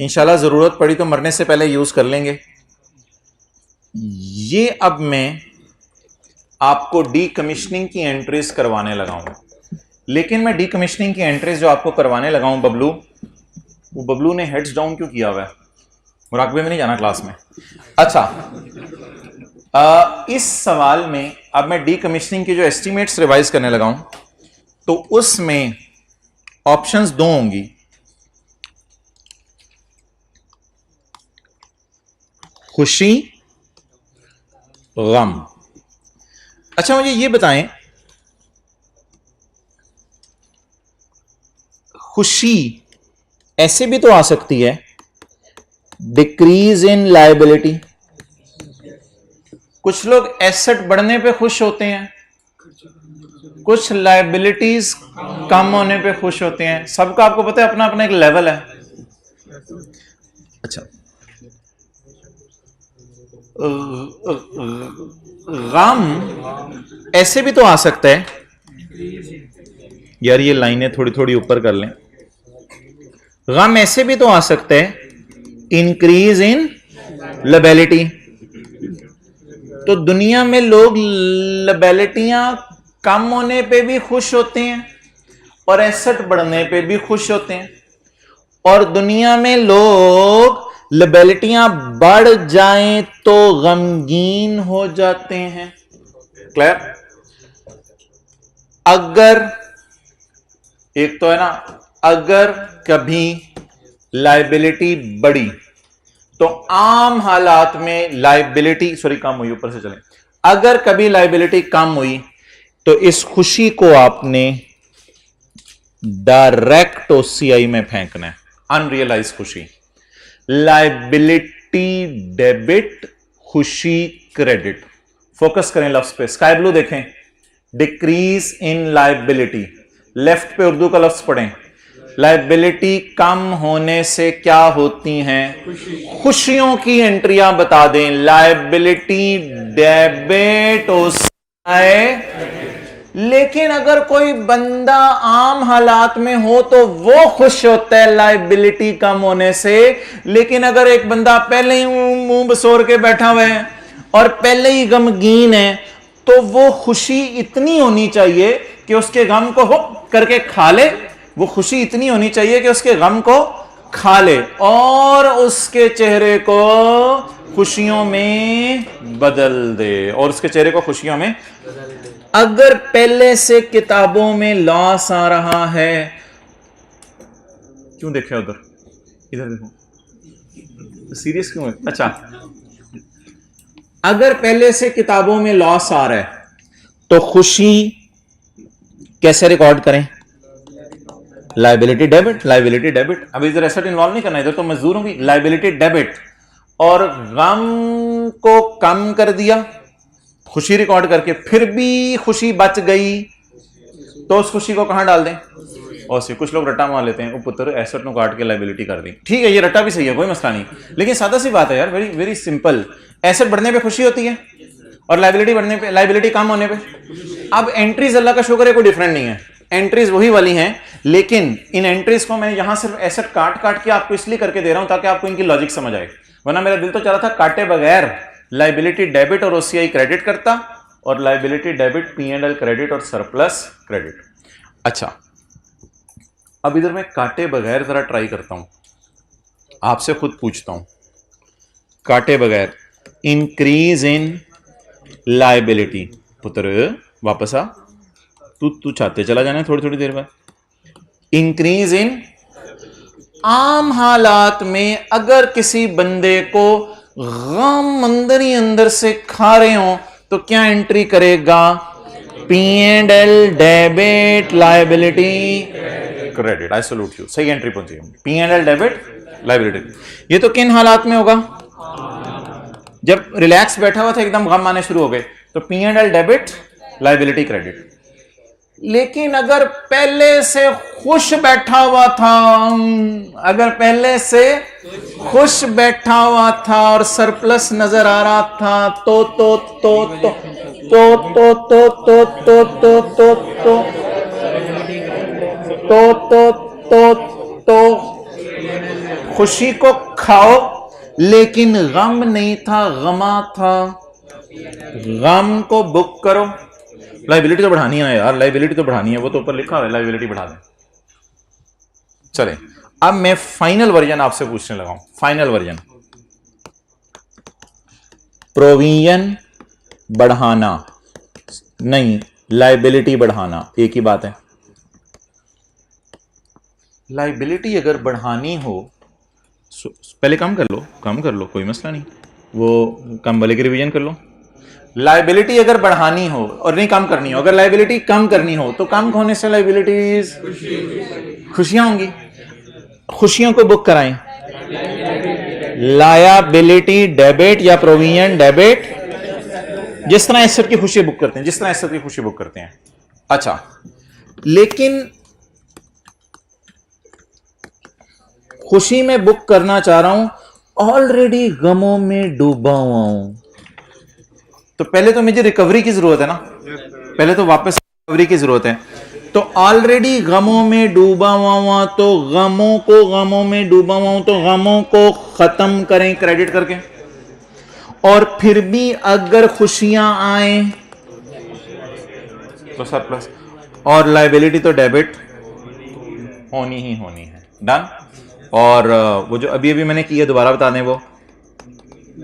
A: इंशाल्लाह जरूरत पड़ी तो मरने से पहले यूज कर लेंगे। ये अब मैं आपको डीकमीशनिंग की एंट्रीज करवाने लगा हूं, लेकिन मैं डीकमीशनिंग की एंट्रीज जो आपको करवाने लगा हूं बबलू, वो बबलू ने हेड्स डाउन क्यों किया हुआ है? मुराकबे में नहीं जाना क्लास में। अच्छा, इस सवाल में अब मैं डीकमीशनिंग के जो एस्टीमेट्स रिवाइज करने लगा हूं, तो उसमें ऑप्शंस दो होंगी, खुशी, गम। अच्छा, मुझे ये बताएं, खुशी ऐसे भी तो आ सकती है, डिक्रीज इन लायबिलिटी। कुछ लोग एसेट बढ़ने पे खुश होते हैं, कुछ लायबिलिटीज कम होने पे खुश होते हैं। सबका आपको पता है अपना अपना एक लेवल है। अच्छा, गम ऐसे भी तो आ सकता है यार, ये लाइनें थोड़ी थोड़ी ऊपर कर लें। गम ऐसे भी तो आ सकता है, इंक्रीज इन लायबिलिटी। तो दुनिया में लोग लायबिलिटियां कम होने पे भी खुश होते हैं और एसेट बढ़ने पे भी खुश होते हैं, और दुनिया में लोग लायबिलिटियां बढ़ जाएं तो गमगीन हो जाते हैं। क्लियर? अगर एक तो है ना, अगर कभी लायबिलिटी बढ़ी तो आम हालात में लायबिलिटी कम हुई, ऊपर से चलें, अगर कभी लायबिलिटी कम हुई तो इस खुशी को आपने डायरेक्ट ओसीआई में फेंकना है। अनरियलाइज खुशी, लायबिलिटी डेबिट, खुशी क्रेडिट। फोकस करें लफ्ज पे, स्काई ब्लू देखें, डिक्रीज इन लायबिलिटी। लेफ्ट पे उर्दू का लफ्ज पढ़ें, लायबिलिटी कम होने से क्या होती हैं? खुशियों की एंट्रियां बता दें। Liability debit OCI. लेकिन अगर कोई बंदा आम हालात में हो तो वो खुश होता है लायबिलिटी कम होने से, लेकिन अगर एक बंदा पहले ही मुंह बसोर के बैठा हुआ है और पहले ही गमगीन है तो वो खुशी इतनी होनी चाहिए कि उसके गम को हो करके खा ले। वो खुशी इतनी होनी चाहिए कि उसके गम को खा ले और उसके चेहरे को खुशियों में बदल दे और उसके चेहरे को खुशियों में। अगर पहले से किताबों में लॉस आ रहा है, क्यों देखे उधर, इधर देखो, सीरियस क्यों है? अच्छा, अगर पहले से किताबों में लॉस आ रहा है तो खुशी कैसे रिकॉर्ड करें? Liability debit, liability debit. अब इधर एसेट इन्वॉल्व नहीं करना, इधर तो मजदूरों की लाइबिलिटी डेबिट। और गम को कम कर दिया खुशी रिकॉर्ड करके, फिर भी खुशी बच गई तो उस खुशी को कहां डाल दें? और से कुछ लोग रट्टा मार लेते हैं, वो पुत्र एसेट को काट के लाइबिलिटी कर दी। ठीक है, ये रट्टा भी सही है, कोई मसला नहीं, लेकिन सादा सी बात है यार, वेरी वेरी सिंपल। एसेट बढ़ने पे खुशी होती है और लाइबिलिटी बढ़ने पे, लाइबिलिटी कम होने पे। अब एंट्रीज अल्लाह का शुक्र है कोई डिफरेंट नहीं है, एंट्रीज वही वाली हैं, लेकिन इन एंट्रीज को मैं यहां सिर्फ एसेट काट काट के आपको इसलिए करके दे रहा हूं ताकि आपको इनकी लॉजिक समझ आए, वरना मेरा दिल तो चाह रहा था काटे बगैर लाइबिलिटी डेबिट और ओसीआई क्रेडिट करता और लाइबिलिटी डेबिट P&L क्रेडिट और सरप्लस क्रेडिट। अच्छा, अब इधर मैं काटे बगैर जरा ट्राई करता हूं, आपसे खुद पूछता हूं, काटे बगैर इंक्रीज इन लाइबिलिटी। पुत्र वापस आ, तू चाहते चला जाना थोड़ी थोड़ी देर बाद। इंक्रीज इन, आम हालात में अगर किसी बंदे को गम अंदर ही अंदर से खा रहे हो तो क्या एंट्री करेगा? P&L debit liability credit. I salute you, सही एंट्री पहुंची। P&L debit liability. ये तो किन हालात में होगा? जब रिलैक्स बैठा हुआ था एकदम गम आने शुरू हो गए तो P&L डेबिट लाइबिलिटी क्रेडिट। लेकिन अगर पहले से खुश बैठा हुआ था, अगर पहले से खुश बैठा हुआ था और सरप्लस नजर आ रहा था तो खुशी को खाओ, लेकिन गम नहीं था, गमा था। गम को बुक करो। लाइबिलिटी तो बढ़ानी है यार, लाइबिलिटी तो बढ़ानी है, वो तो ऊपर लिखा है लाइबिलिटी बढ़ा दें। चले, अब मैं फाइनल वर्जन आपसे पूछने लगा हूं, फाइनल वर्जन। प्रोविजन बढ़ाना नहीं, लाइबिलिटी बढ़ाना एक ही बात है। लाइबिलिटी अगर बढ़ानी हो, पहले कम कर लो, कोई मसला नहीं, वो कम वाले की रिवीजन कर लो। लाइबिलिटी अगर बढ़ानी हो और नहीं कम करनी हो, अगर लाइबिलिटी कम करनी हो तो कम होने से लाइबिलिटीज खुशियां होंगी, खुशियों को बुक कराएं। लायबिलिटी डेबिट या प्रोविजन डेबिट, जिस तरह एसेट की खुशी बुक करते हैं, जिस तरह एसेट की खुशी बुक करते हैं। अच्छा, लेकिन खुशी में बुक करना चाह रहा हूं, ऑलरेडी गमों में डूबा हुआ हूं, तो पहले तो मुझे रिकवरी की जरूरत है ना, पहले तो वापस रिकवरी की जरूरत है। तो ऑलरेडी गमों में डूबा हुआ तो गमों में डूबा हुआ तो गमों को खत्म करें क्रेडिट करके। और फिर भी अगर खुशियां आए तो सरप्लस, और लाइबिलिटी तो डेबिट होनी ही होनी है। डन। और वो जो अभी अभी मैंने किया, दोबारा बता दें, वो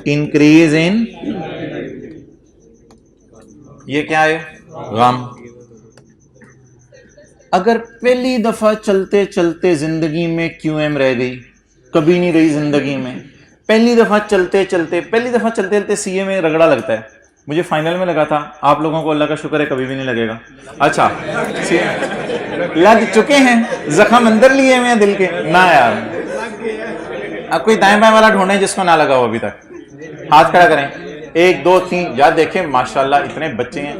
A: इंक्रीज इन, ये क्या है? गम। अगर पहली दफा चलते चलते जिंदगी में QM रह गई, कभी नहीं रही जिंदगी में, पहली दफा चलते चलते CA में रगड़ा लगता है। मुझे फाइनल में लगा था, आप लोगों को अल्लाह का शुक्र है कभी भी नहीं लगेगा। अच्छा, लग चुके हैं, जख्म अंदर लिए हुए हैं दिल के ना यार। अब कोई दाएं बाएं वाला ढूंढे जिसको ना लगा हो अभी तक, हाथ खड़ा करें। 1 2 3, याद देखें, माशाल्लाह इतने बच्चे हैं,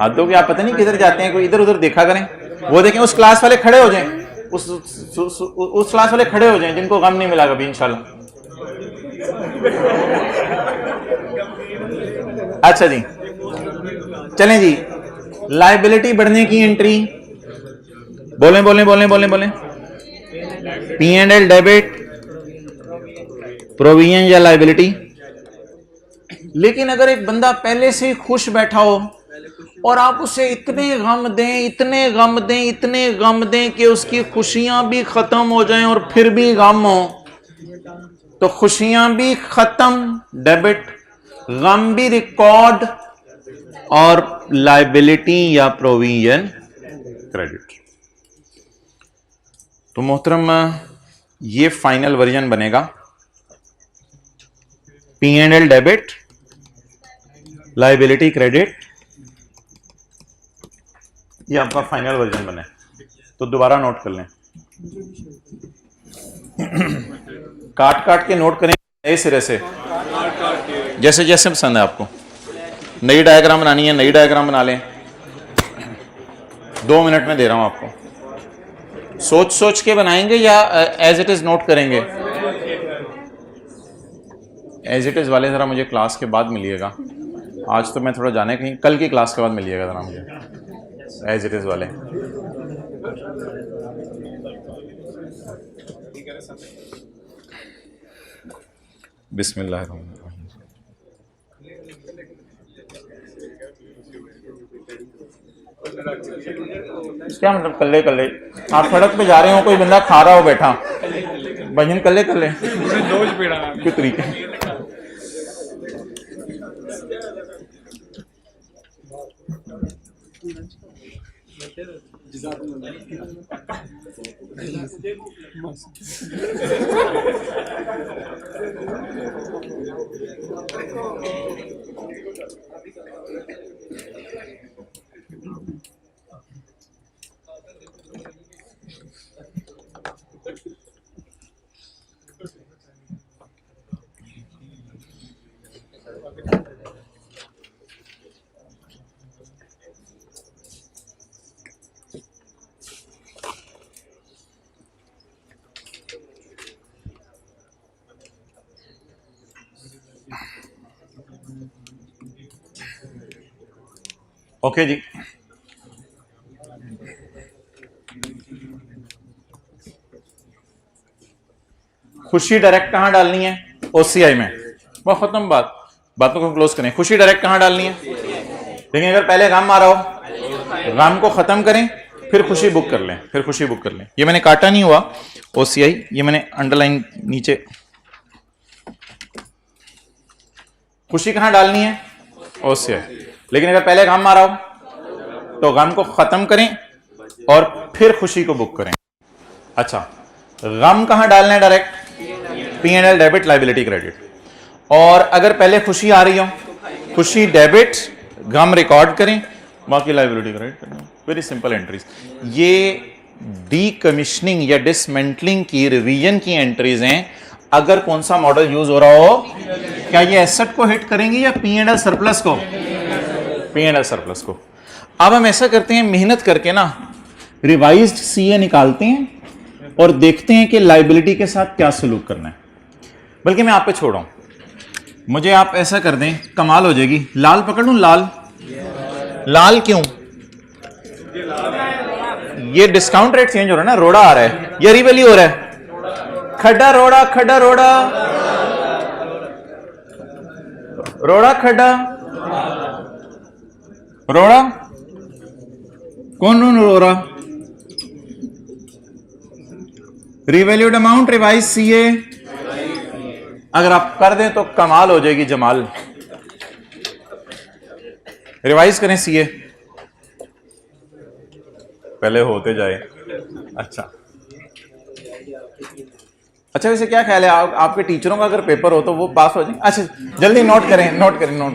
A: हाथों के आप पता नहीं किधर जाते हैं, कोई इधर उधर देखा करें। वो देखें, उस क्लास वाले खड़े हो जाएं, उस क्लास वाले खड़े हो जाएं जिनको गम नहीं मिला कभी इंशाल्लाह। अच्छा जी, चलें जी, लाइबिलिटी बढ़ने की एंट्री बोलें। P&L डेबिट, प्रोविजन या लाइबिलिटी। लेकिन अगर एक बंदा पहले से ही खुश बैठा हो और आप उसे इतने गम दें कि उसकी खुशियां भी खत्म हो जाएं और फिर भी गम हो, तो खुशियां भी खत्म, डेबिट, गम भी रिकॉर्ड, और लाइबिलिटी या प्रोविजन क्रेडिट। तो मोहतरम ये फाइनल वर्जन बनेगा, P&L डेबिट, लाइबिलिटी क्रेडिट, ये आपका फाइनल वर्जन बने। तो दोबारा नोट कर लें, काट काट के नोट करें नए सिरे से, जैसे जैसे पसंद है आपको। नई डायग्राम बनानी है, नई डायग्राम बना लें। 2 मिनट में दे रहा हूं आपको। सोच सोच के बनाएंगे या एज इट इज नोट करेंगे? एज इट इज वाले जरा मुझे क्लास के बाद मिलिएगा। आज तो मैं थोड़ा जाने कहीं, कल की क्लास के बाद मिलिएगा जरा मुझे एज इट इज वाले। बिस्मिल्लाह। क्या मतलब कल्ले कल्ले? आप सड़क पे जा रहे हो, कोई बंदा खा रहा हो बैठा, भजन कल्ले कल्ले कोई तरीके? ओके जी, खुशी डायरेक्ट कहां डालनी है? OCI में। बहुत खत्म बात, बातों को क्लोज करें। खुशी डायरेक्ट कहां डालनी है? लेकिन अगर पहले गम आ रहा हो, गम को खत्म करें, फिर खुशी बुक कर लें, फिर खुशी बुक कर लें। ये मैंने काटा नहीं हुआ OCI, ये मैंने अंडरलाइन नीचे। खुशी कहां डालनी है? OCI। लेकिन अगर पहले गम आ रहा हो तो गम को खत्म करें और फिर खुशी को बुक करें। अच्छा, गम कहां डालना है? Direct P&L debit, liability credit. और अगर पहले खुशी आ रही हो, खुशी डेबिट, गम रिकॉर्ड करें, बाकी लाइबिलिटी क्रेडिट करें। Very simple entries. ये डीकमीशनिंग या डिसमेंटलिंग की, रिवीजन की एंट्रीज हैं। अगर कौन सा मॉडल यूज हो रहा हो, क्या ये एसेट को हिट करेंगे या P&L सरप्लस को? P&L सरप्लस को। अब हम ऐसा करते हैं, मेहनत करके ना रिवाइज्ड CA निकालते हैं और देखते हैं कि लाइबिलिटी के साथ क्या सलूक करना है। बल्कि मैं आप पे छोड़ रहा हूं, मुझे आप ऐसा कर दें, कमाल हो जाएगी। लाल पकड़ लूं? लाल, लाल क्यों? ये डिस्काउंट रेट चेंज हो रहा है ना, रोड़ा आ रहा है, ये रिवैल्यू हो रहा है। खड्डा रोड़ा, खड्डा रोड़ा, रोड़ा खड्डा रोड़ा, कौन रो रहा? रिवैल्यूड अमाउंट रिवाइज CA अगर आप कर दें तो कमाल हो जाएगी, जमाल। रिवाइज करें CA, पहले होते जाए। अच्छा अच्छा, वैसे क्या ख्याल है आपके टीचरों का अगर पेपर हो तो वो पास हो जाए? अच्छा जल्दी नोट करें, नोट करें, नोट।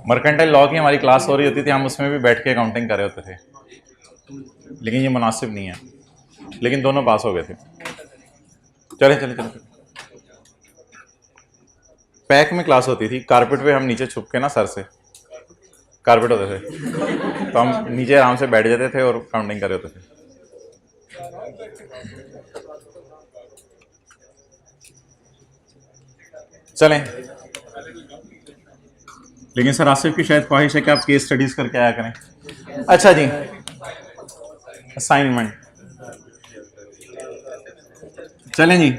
A: मर्केंटाइल लॉ की हमारी क्लास हो रही होती थी, हम उसमें भी बैठ के अकाउंटिंग कर रहे होते थे, लेकिन ये मुनासिब नहीं है। लेकिन दोनों पास हो गए थे। चले चले चले। पैक में क्लास होती थी, कारपेट पे हम नीचे छुप के ना, सर से कारपेट होते थे तो हम नीचे आराम से बैठ जाते थे और काउंटिंग कर रहे होते थे। चलें, लेकिन सर आसिफ की शायद ख्वाहिश है कि आप केस स्टडीज करके आया करें। अच्छा जी, असाइनमेंट। चलें जी,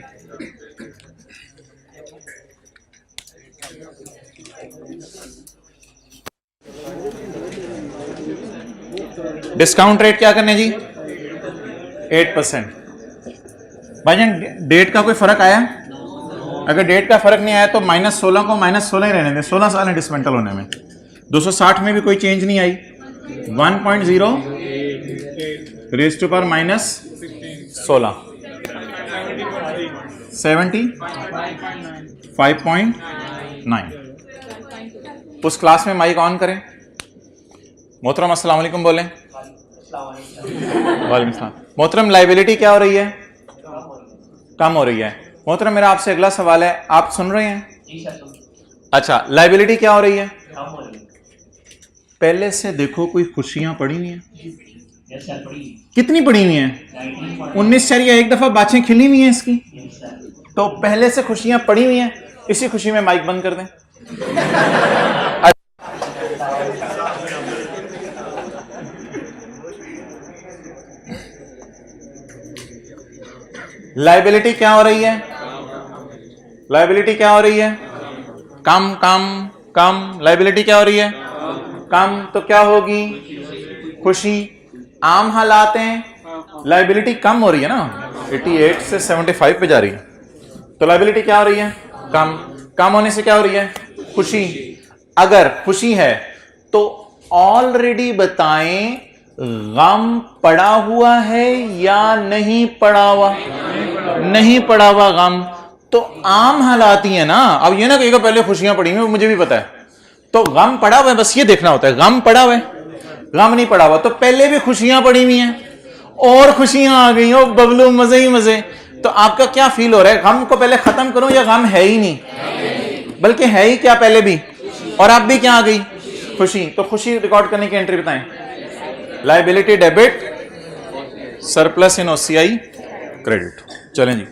A: डिस्काउंट रेट क्या करने जी 8%। भाईजान डेट का कोई फर्क आया? अगर डेट का फर्क नहीं आया तो -16 को -16 ही रहने दें, 16 साल है डिसमेंटल होने में। 260 में भी कोई चेंज नहीं आई। 1.0 रेज़ टू पावर -16 75.9। उस क्लास में माइक ऑन करें। मोहतरम अस्सलाम वालेकुम बोलें। वालेकुम सलाम। मोहतरम लाइबिलिटी क्या हो रही है? कम हो रही है। मोहतरम मेरा आपसे अगला सवाल है, आप सुन रहे हैं?
B: जी सर।
A: अच्छा, लाइबिलिटी क्या हो रही है?
B: कम हो रही है।
A: पहले से देखो कोई खुशियां पड़ी हुई हैं?
B: यस सर, पड़ी।
A: कितनी पड़ी हुई हैं? 19 या एक दफा बाछें खिली हुई हैं इसकी।
B: Yes sir.
A: तो पहले से खुशियां पड़ी हुई हैं, इसी खुशी में माइक बंद कर दें। लाइबिलिटी क्या हो रही है? लाइबिलिटी क्या हो रही है? कम कम कम। लाइबिलिटी क्या हो रही है? कम। तो क्या होगी? खुशी। आम हालात हैं, लाइबिलिटी कम हो रही है ना, 88 से 75 पे जा रही है, तो लाइबिलिटी क्या हो रही है? कम। कम होने से क्या हो रही है? खुशी। अगर खुशी है तो ऑलरेडी बताएं गम पड़ा हुआ है या नहीं पड़ा हुआ? नहीं पड़ा हुआ गम। तो आम हालात ही है ना। अब ये ना कहेगा पहले खुशियां पड़ी हुई, मुझे भी पता है, तो गम पड़ा हुआ है, बस ये देखना होता है गम पड़ा हुआ है, गम नहीं पड़ा हुआ। तो पहले भी खुशियां पड़ी हुई हैं और खुशियां आ गई, ओ बबलू मजे ही मजे। तो आपका क्या फील हो रहा है? गम को पहले खत्म करूं या गम है ही नहीं? बल्कि है ही क्या पहले भी, और अब भी क्या आ गई? खुशी। तो खुशी रिकॉर्ड करने की एंट्री बताएं। Liability debit, surplus in OCI credit. चलें जी,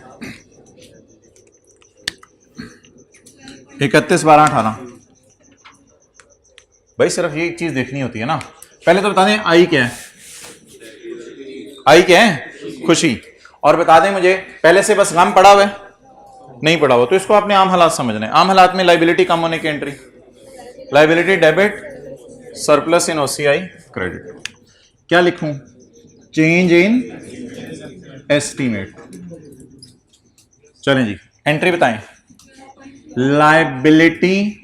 A: 31/12/18। भाई सिर्फ ये एक चीज देखनी होती है ना। पहले तो बता दें आई क्या है? आई क्या है? खुशी। और बता दें मुझे पहले से बस गम पड़ा हुआ है, नहीं पड़ा हुआ, तो इसको आपने आम हालात समझना है। आम हालात में लाइबिलिटी कम होने की entry, liability debit, surplus in OCI credit. क्या लिखूं? Change in estimate. चलें जी, एंट्री बताएं। लाइबिलिटी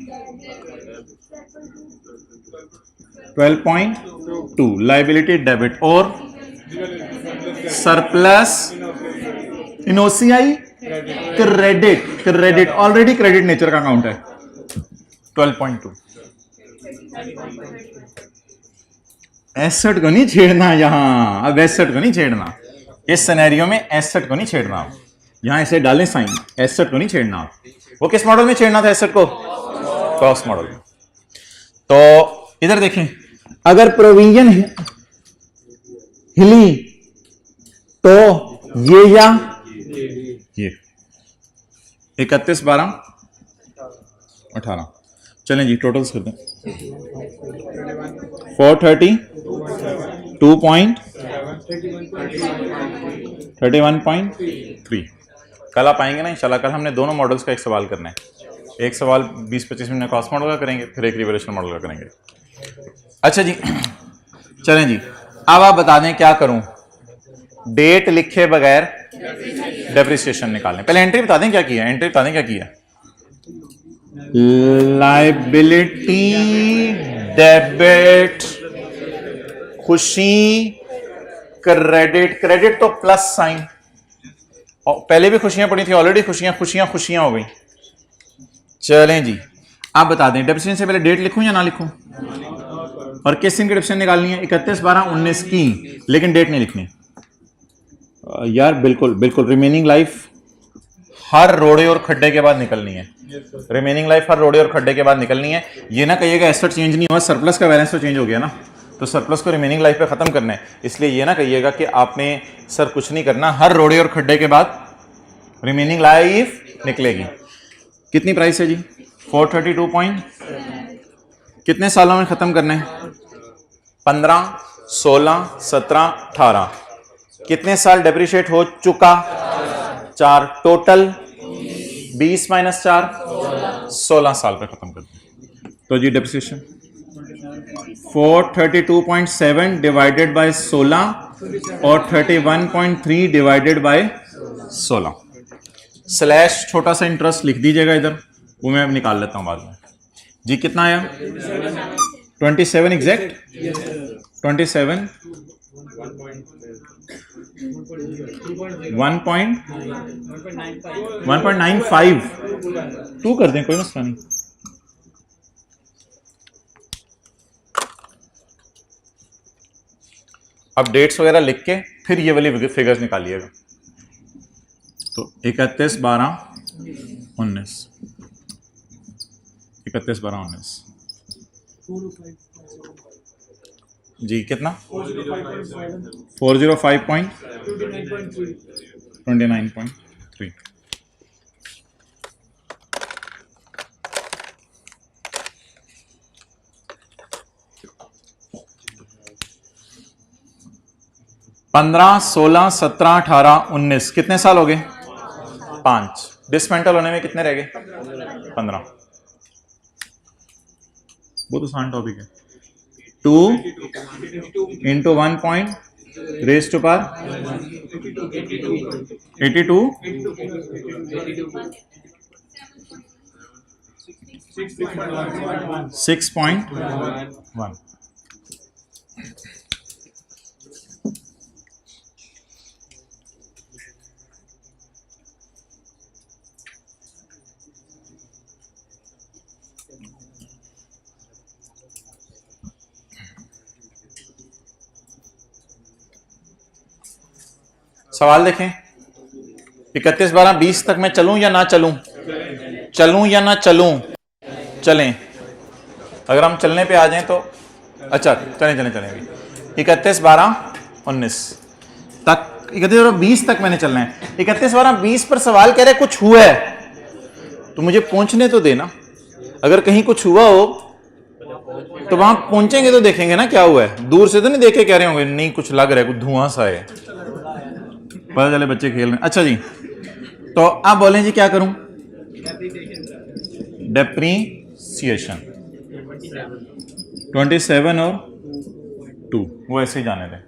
A: 12.2 लाइबिलिटी डेबिट और surplus in OCI credit. Credit already credit nature का अकाउंट है। 12.2। एसेट को नहीं छेड़ना यहां, अब एसेट को नहीं छेड़ना इस सिनेरियो में, एसेट को नहीं छेड़ना आप यहां, ऐसे डालें साइन, एसेट को नहीं छेड़ना आप। वो किस मॉडल में छेड़ना था एसेट को? कॉस्ट मॉडल में। तो इधर देखें, अगर प्रोविजन हिली तो ये या ये 31/12/18। चलें जी, टोटल्स कर दें। 432.31.3। कल आप आएंगे ना इंशाल्लाह। कल हमने दोनों मॉडल्स का एक सवाल करना है। एक सवाल 20-25 मिनट कॉस्ट मॉडल का करेंगे, फिर एक रिवैल्यूएशन मॉडल का करेंगे। अच्छा जी, चलें जी, अब आप बता दें क्या करूं। डेट लिखे बगैर डेप्रिसिएशन निकालें। पहले एंट्री बता दें क्या किया, एंट्री बता दें क्या किया। लाइबिलिटी डेबिट, खुशी, क्रेडिट। क्रेडिट तो प्लस साइन, और पहले भी खुशियां पड़ी थी, ऑलरेडी खुशियां खुशियां खुशियां हो गई। चलें जी, आप बता दें डेप्रिसिएशन से पहले डेट लिखूं या ना लिखूं, और किस दिन की डेप्रिसिएशन निकालनी है? 31/12/19 की, लेकिन डेट नहीं लिखनी यार। बिल्कुल बिल्कुल, रिमेनिंग लाइफ हर रोड़े और खड्डे के बाद निकलनी है। रिमेनिंग लाइफ हर रोड़े और खड्डे के बाद निकलनी है। ये ना कहिएगा एसेट चेंज नहीं हुआ, सरप्लस का बैलेंस तो चेंज हो गया ना, तो सरप्लस को रिमेनिंग लाइफ पे खत्म करना है। इसलिए ये ना कहिएगा कि आपने सर कुछ नहीं करना, हर रोड़े और खड्डे के बाद रिमेनिंग लाइफ निकलेगी। कितनी प्राइस है जी? 432 पॉइंट। कितने सालों में खत्म करना है? 15, 16, 17, 18। कितने साल डेप्रिशिएट हो चुका? 4। टोटल 20 - 4 16 साल पे खत्म करते हैं। तो जी डेप्रिसिएशन 432.7 डिवाइडेड बाय 16 और 31.3 डिवाइडेड बाय 16 स्लैश छोटा सा इंटरेस्ट लिख दीजिएगा इधर, वो मैं अब निकाल लेता हूं बाद में। जी कितना आया? 27 एग्जैक्ट? 27 1.95 2 कर दें, कोई मसला नहीं। अब डेट्स वगैरह लिख के फिर ये वाली फिगर्स निकालिएगा। तो 31 12 19 31 12 19 जी कितना? 405.29.3। पंद्रह 16 17 18 19 कितने साल हो गए? 5। डिसमेंटल होने में कितने रह गए? 15। वो तो आसान टॉपिक है। 2 into 1 point raise to power 82 6.1। सवाल देखें, 31 12 20 तक मैं चलूं या ना चलूं? चलूं या ना चलूं? चलें। अगर हम चलने पे आ जाएं तो अच्छा चलें चलें चलें। 31 12 19 तक, 31 12 20 तक मैंने चलना है। 31 12 20 पर सवाल कह रहे कुछ हुआ है तो मुझे पहुंचने तो देना। अगर कहीं कुछ हुआ हो तो वहां पहुंचेंगे तो देखेंगे ना क्या हुआ है। दूर से तो नहीं देख के कह रहे होंगे नहीं कुछ लग रहा है, कुछ धुआं सा है, पता चले बच्चे खेल रहे हैं। अच्छा जी, तो आप बोलें जी क्या करूं? डेप्रीसिएशन 27 और 2 वो ऐसे ही जाने दें,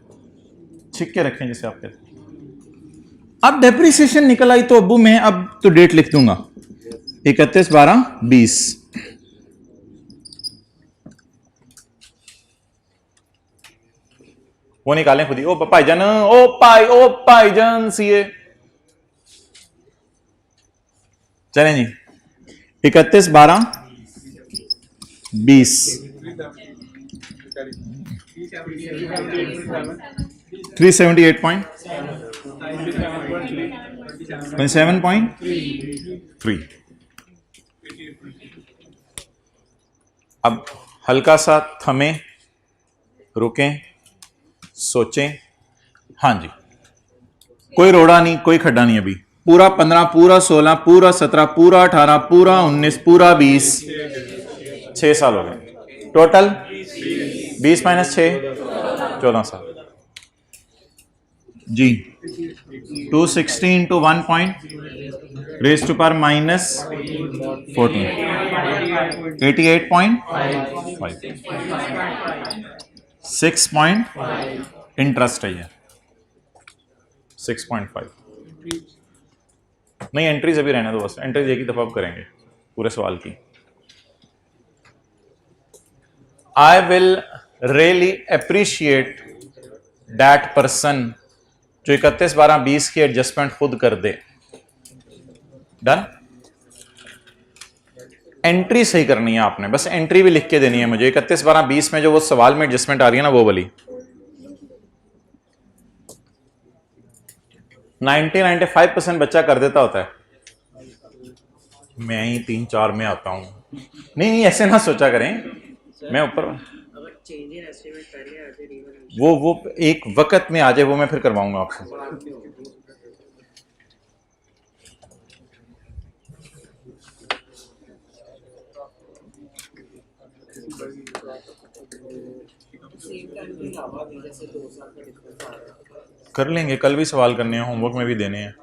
A: छिक के रखें जैसे आप कहते हैं। अब डेप्रीसिएशन निकल आई तो अब्बू मैं अब तो डेट लिख दूंगा 31 12 20। वो निकालें खुद ही। ओ भाईजान, ओ भाईजान सीए। चलें जी, 31 12 20 378.7.3। अब हल्का सा थमें, रुकें, सोचें। हाँ जी, कोई रोड़ा नहीं, कोई खड्डा नहीं। अभी पूरा 15, पूरा 16, पूरा 17, पूरा 18, पूरा 19, पूरा 20, 6 साल हो गए टोटल। 20 माइनस 6 14 साल जी। 260 into 1 point raise to power minus 14 88.5 6 point interest है ये 6.5। नहीं एंट्रीज अभी रहने दो, बस एंट्रीज एक ही दफा करेंगे पूरे सवाल की। I will really appreciate that person जो 31 12 20 की एडजस्टमेंट खुद कर दे। डन। एंट्री सही करनी है आपने, बस एंट्री भी लिख के देनी है मुझे। 31 12 20 में जो वो सवाल में एडजस्टमेंट आ रही है ना वो वाली। 90-95% बच्चा कर देता होता है, मैं ही 3-4 में आता हूं। नहीं ऐसे ना सोचा करें, मैं ऊपर वो एक वक्त में आ जाए वो मैं फिर करवाऊंगा आपसे। कर लेंगे, कल भी सवाल करने हैं, होमवर्क में भी देने हैं।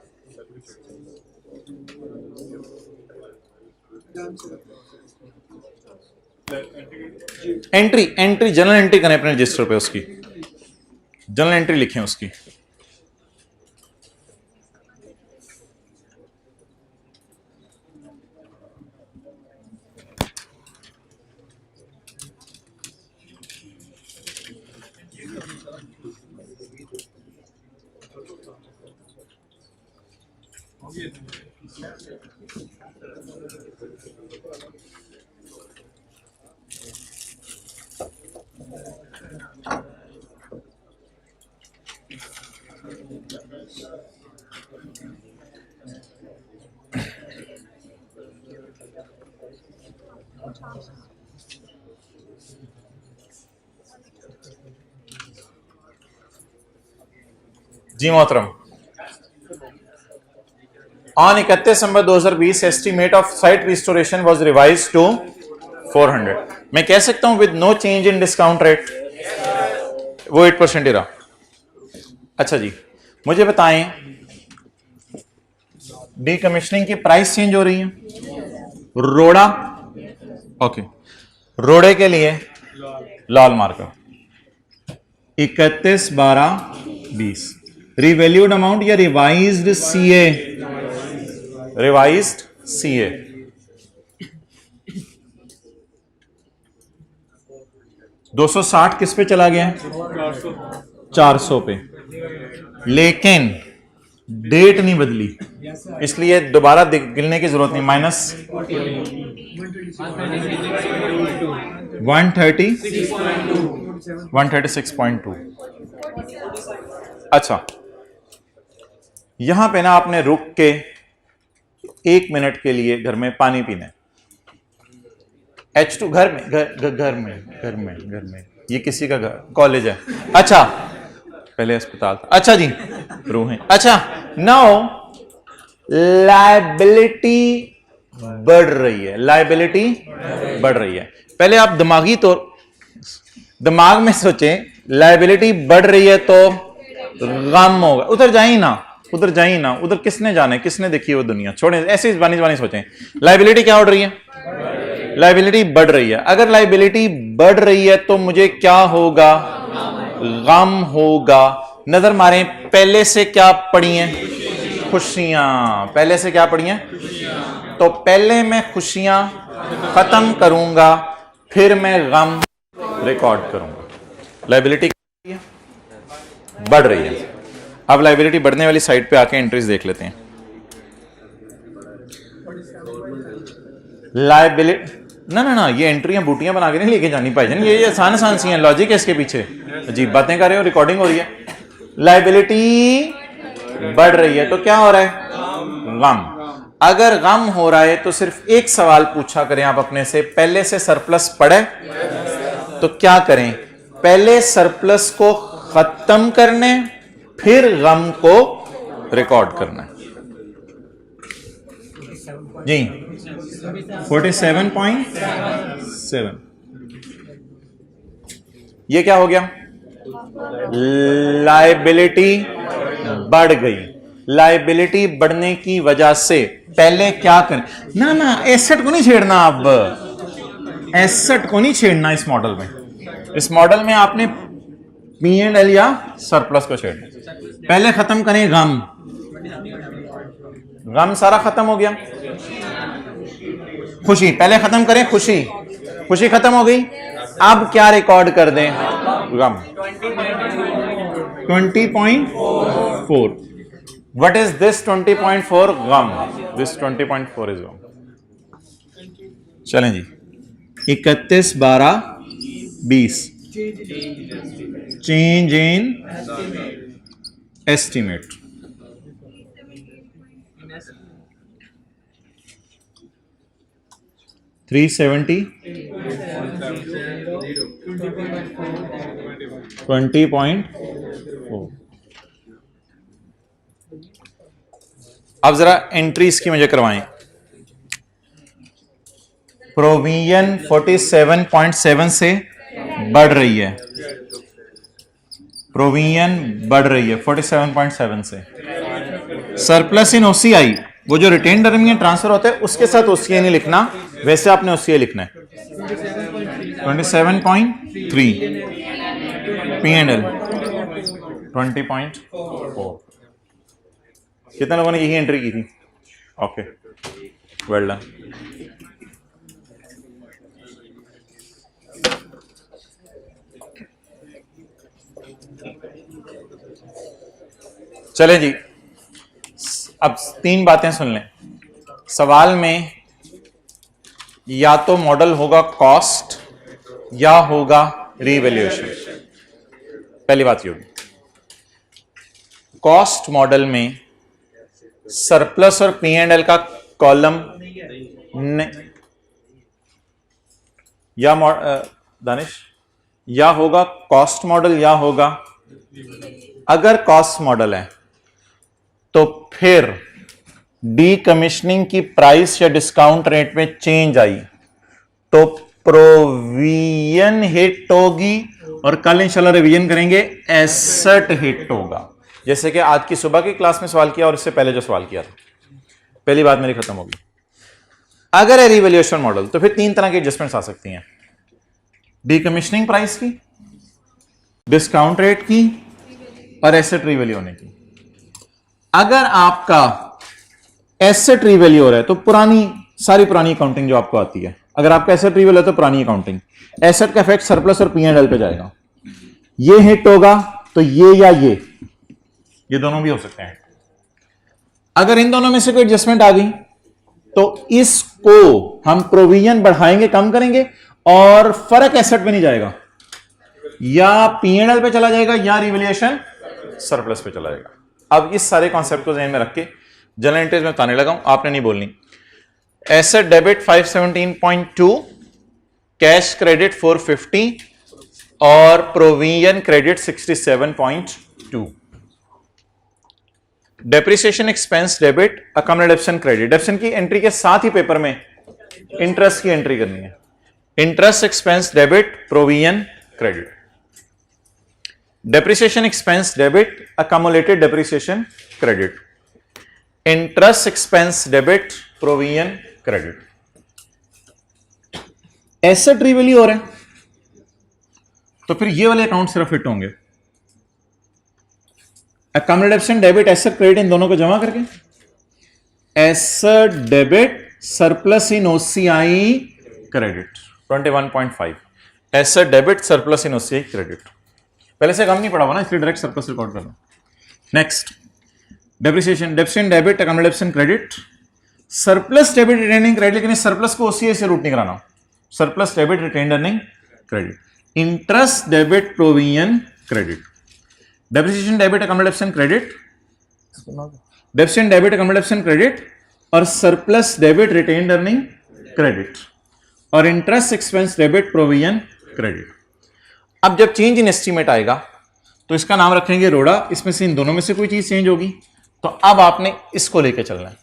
A: एंट्री एंट्री जनरल एंट्री करें अपने रजिस्टर पे, उसकी जनरल एंट्री लिखें उसकी। जी मोहतरम, on 31 December 2020 estimate of site restoration was revised to 400। मैं कह सकता हूं with no change in discount rate, वो 8% ही रहा। अच्छा जी, मुझे बताएं डीकमीशनिंग की प्राइस चेंज हो रही है। रोड़ा, ओके, रोड़े के लिए लाल मार्कर 31/12/20। रिवैल्यूड अमाउंट या रिवाइज्ड सीए? Revised CA. $260 किस पे चला गया? 400 पे, लेकिन डेट नहीं बदली, इसलिए दोबारा गिनने की जरूरत नहीं। माइनस 136.2। अच्छा, यहां पे ना आपने रुक के 1 मिनट के लिए घर में पानी पीना है। H2 घर में ये किसी का घर कॉलेज है। अच्छा, पहले अस्पताल था। अच्छा जी, रूहें। अच्छा, नाउ लायबिलिटी बढ़ रही है, लायबिलिटी बढ़ रही है। पहले आप दिमाग में सोचें, लायबिलिटी बढ़ रही है तो गम होगा। उधर जाइए ना, उधर जाइए ना, उधर किसने जाना है, किसने देखी वो दुनिया, छोड़े ऐसे जबानी सोचें। लायबिलिटी क्या बढ़ रही है? लायबिलिटी बढ़ रही है। अगर लायबिलिटी बढ़ रही है तो मुझे क्या होगा? गम होगा। नजर मारें, पहले से क्या पड़ी हैं? खुशियां। पहले से क्या पड़ी हैं? तो पहले मैं खुशियां खत्म करूंगा, फिर मैं गम रिकॉर्ड करूंगा। लायबिलिटी बढ़ रही है। अब लायबिलिटी बढ़ने वाली साइड पे आके एंट्रीज देख लेते हैं। लायबिलिटी ना, ये एंट्रियां बूटियां बना के नहीं लेके जानी भाईजान, ये आसान सी हैं, लॉजिक है इसके पीछे। अजीब बातें कर रहे हो, रिकॉर्डिंग हो रही है। लायबिलिटी बढ़ रही है तो क्या हो रहा है? गम। अगर गम हो रहा है तो सिर्फ एक सवाल पूछा करें आप अपने से, पहले से सरप्लस पड़े तो क्या करें? पहले सरप्लस को खत्म करने, फिर गम को रिकॉर्ड करना। जी 47.7। ये क्या हो गया? लायबिलिटी बढ़ गई। लायबिलिटी बढ़ने की वजह से पहले क्या करें? ना, एसेट को नहीं छेड़ना। अब एसेट को नहीं छेड़ना इस मॉडल में। इस मॉडल में आपने P&L या सरप्लस को छेड़ना। पहले खत्म करें गम। गम सारा खत्म हो गया। खुशी पहले खत्म करें, खुशी खत्म हो गई। अब क्या रिकॉर्ड कर दें? गम। 20.4। What is this 20.4? गम। दिस 20.4 इज गम। चलें जी, 31/12/20 चेंज इन एस्टीमेट। $370 20.4। अब जरा एंट्री इसकी मुझे करवाएं। प्रोविजन 47.7 से बढ़ रही है। प्रोविजन बढ़ रही है 47.7 से। सरप्लस इन ओसीआई, वो जो रिटेन अर्निंग ट्रांसफर होता है उसके साथ ओसीआई नहीं लिखना, वैसे आपने ओसीआई लिखना है। 27.3, P&L 20.4। कितने लोगों ने यही एंट्री की थी? Okay, well done. चले जी, अब 3 बातें सुन लें। सवाल में या तो मॉडल होगा कॉस्ट या होगा रीवैल्यूएशन। पहली बात ये होगी, कॉस्ट मॉडल में सरप्लस और P&L का कॉलम या दानिश या होगा कॉस्ट मॉडल या होगा, अगर कॉस्ट मॉडल है तो फिर डीकमीशनिंग की प्राइस या डिस्काउंट रेट में चेंज आई तो प्रोविजन हिट होगी और कल इंशाल्लाह रिवीजन करेंगे एसेट हिट होगा। जैसे कि आज की सुबह की क्लास में सवाल किया और इससे पहले जो सवाल किया था। पहली बात मेरी खत्म होगी। अगर है रिवैल्यूएशन मॉडल तो फिर 3 तरह की एडजस्टमेंट्स आ सकती हैं, डीकमीशनिंग प्राइस की, डिस्काउंट रेट की और एसेट रीवैल्यू होने की। अगर आपका एसेट रीवैल्यू हो रहा है तो सारी पुरानी अकाउंटिंग जो आपको आती है, अगर आपका एसेट रीवैल्यू है तो पुरानी अकाउंटिंग, एसेट का इफेक्ट सरप्लस और P&L पे जाएगा। ये हिट होगा तो ये या ये दोनों भी हो सकते हैं। अगर इन दोनों में से कोई एडजस्टमेंट आ गई तो इसको हम प्रोविजन बढ़ाएंगे, कम करेंगे और फर्क एसेट पे नहीं जाएगा, या P&L पे चला जाएगा या रिवैल्यूएशन सरप्लस पे चला जाएगा। अब इस सारे कॉन्सेप्ट को ध्यान में रख के जनरल एंट्रीज में बताने लगा हूं, आपने नहीं बोलनी। एसेट डेबिट 517.2, कैश क्रेडिट 450 और provision credit 67.2। Depreciation expense debit, accommodation credit. Depreciation की एंट्री के साथ ही पेपर में इंटरेस्ट की एंट्री करनी है। Interest expense debit, provision credit. Depreciation expense debit, accumulated depreciation credit. Interest expense debit, provision credit. Asset revalue हो रहा है तो फिर ये वाले अकाउंट सिर्फ हिट होंगे। अकोमोडेशन डेबिट, एसेट क्रेडिट, इन दोनों को जमा करके एसेट डेबिट सरप्लस इन OCI credit 21.5। Asset debit surplus इन OCI क्रेडिट। पहले से कम नहीं पड़ा हुआ ना, इसलिए डायरेक्ट सरप्लस रिकॉर्ड कर लो। Next, depreciation debit, accommodation credit, surplus debit retaining credit, लेकिन इस सरप्लस को OCI से रूट नहीं कराना। Surplus debit retained earning credit. Interest debit, provision credit. Depreciation debit, accommodation credit, depreciation debit, accommodation credit और surplus debit retained earning credit और interest expense debit, provision credit. अब जब चेंज इन एस्टीमेट आएगा तो इसका नाम रखेंगे रोड़ा। इसमें से इन दोनों में से कोई चीज चेंज होगी तो अब आपने इसको लेके चलना है।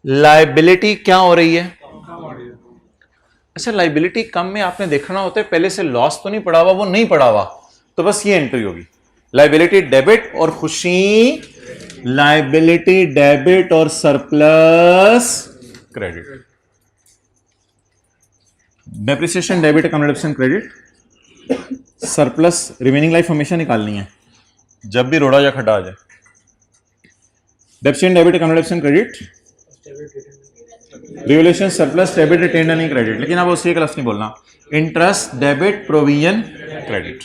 A: लायबिलिटी क्या हो रही है? अच्छा, लायबिलिटी कम में आपने देखना होता है पहले से लॉस तो नहीं पड़ा हुआ, वो नहीं पड़ा हुआ तो बस ये एंट्री होगी। लायबिलिटी डेबिट और खुशी, लायबिलिटी डेबिट और surplus credit. Depreciation debit, accommodation credit, surplus remaining life हमेशा निकालनी है जब भी रोड़ा या खड्डा आ जाए। Depreciation debit, accommodation credit, revaluation surplus debit retained earning credit, लेकिन अब उसी क्लास नहीं बोलना। Interest debit, provision credit.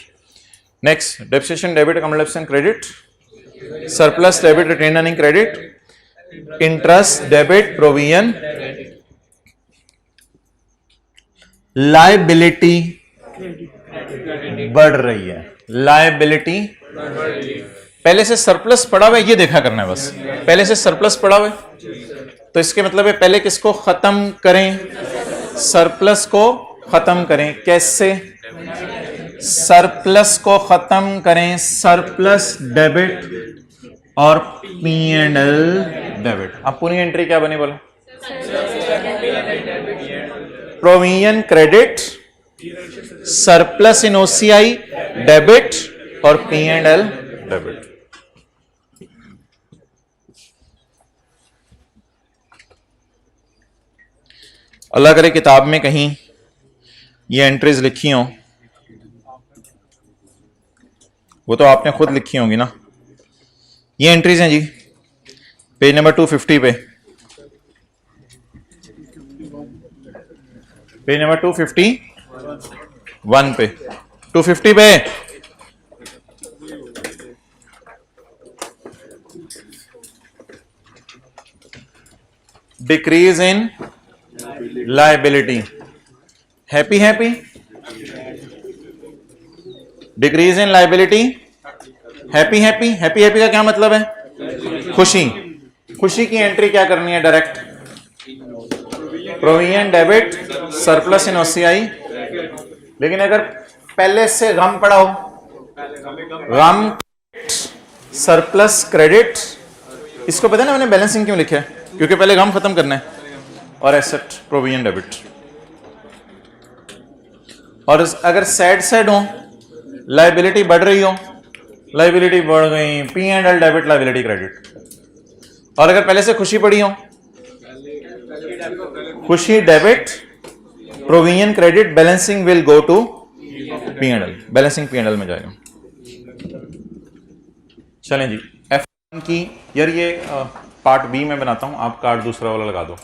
A: Next, depreciation debit, accommodation credit, surplus debit retained earning credit, interest debit, provision. Liability बढ़ रही है, लायबिलिटी पहले से सरप्लस पड़ा हुआ है, ये देखा करना है बस। पहले से सरप्लस पड़ा हुआ है तो इसके मतलब है पहले किसको खत्म करें? सरप्लस को खत्म करें। कैसे सरप्लस को खत्म करें? सरप्लस डेबिट और P&L डेबिट। अब पूरी एंट्री क्या बनी बोलो? प्रोविजन क्रेडिट, सरप्लस इन OCI डेबिट और P&L डेबिट। अल्लाह करे किताब में कहीं ये एंट्रीज लिखी हों, वो तो आपने खुद लिखी होंगी ना। ये एंट्रीज हैं जी पेज नंबर 250 पे, पेज नंबर 251 पे, 250 पे। Decrease in liability, happy happy, decrease in liability, happy happy. Happy happy का क्या मतलब है? खुशी। खुशी की एंट्री क्या करनी है? Direct provision debit surplus in OCI. लेकिन अगर पहले से गम पड़ा हो, गम सरप्लस क्रेडिट, इसको पता है ना मैंने बैलेंसिंग क्यों लिखा है? क्योंकि पहले गम खत्म करना है, और एसेट प्रोविजन डेबिट। और अगर सैड सैड हो, लायबिलिटी बढ़ रही हो, लायबिलिटी बढ़ गई, P and L debit liability credit. और अगर पहले से खुशी पड़ी हो, खुशी debit provision credit, balancing will go to P and L, balancing P and L में जाएगा। चलें जी, F1 की, यार ये पार्ट बी में बनाता हूं, आप कार्ड दूसरा वाला लगा दो।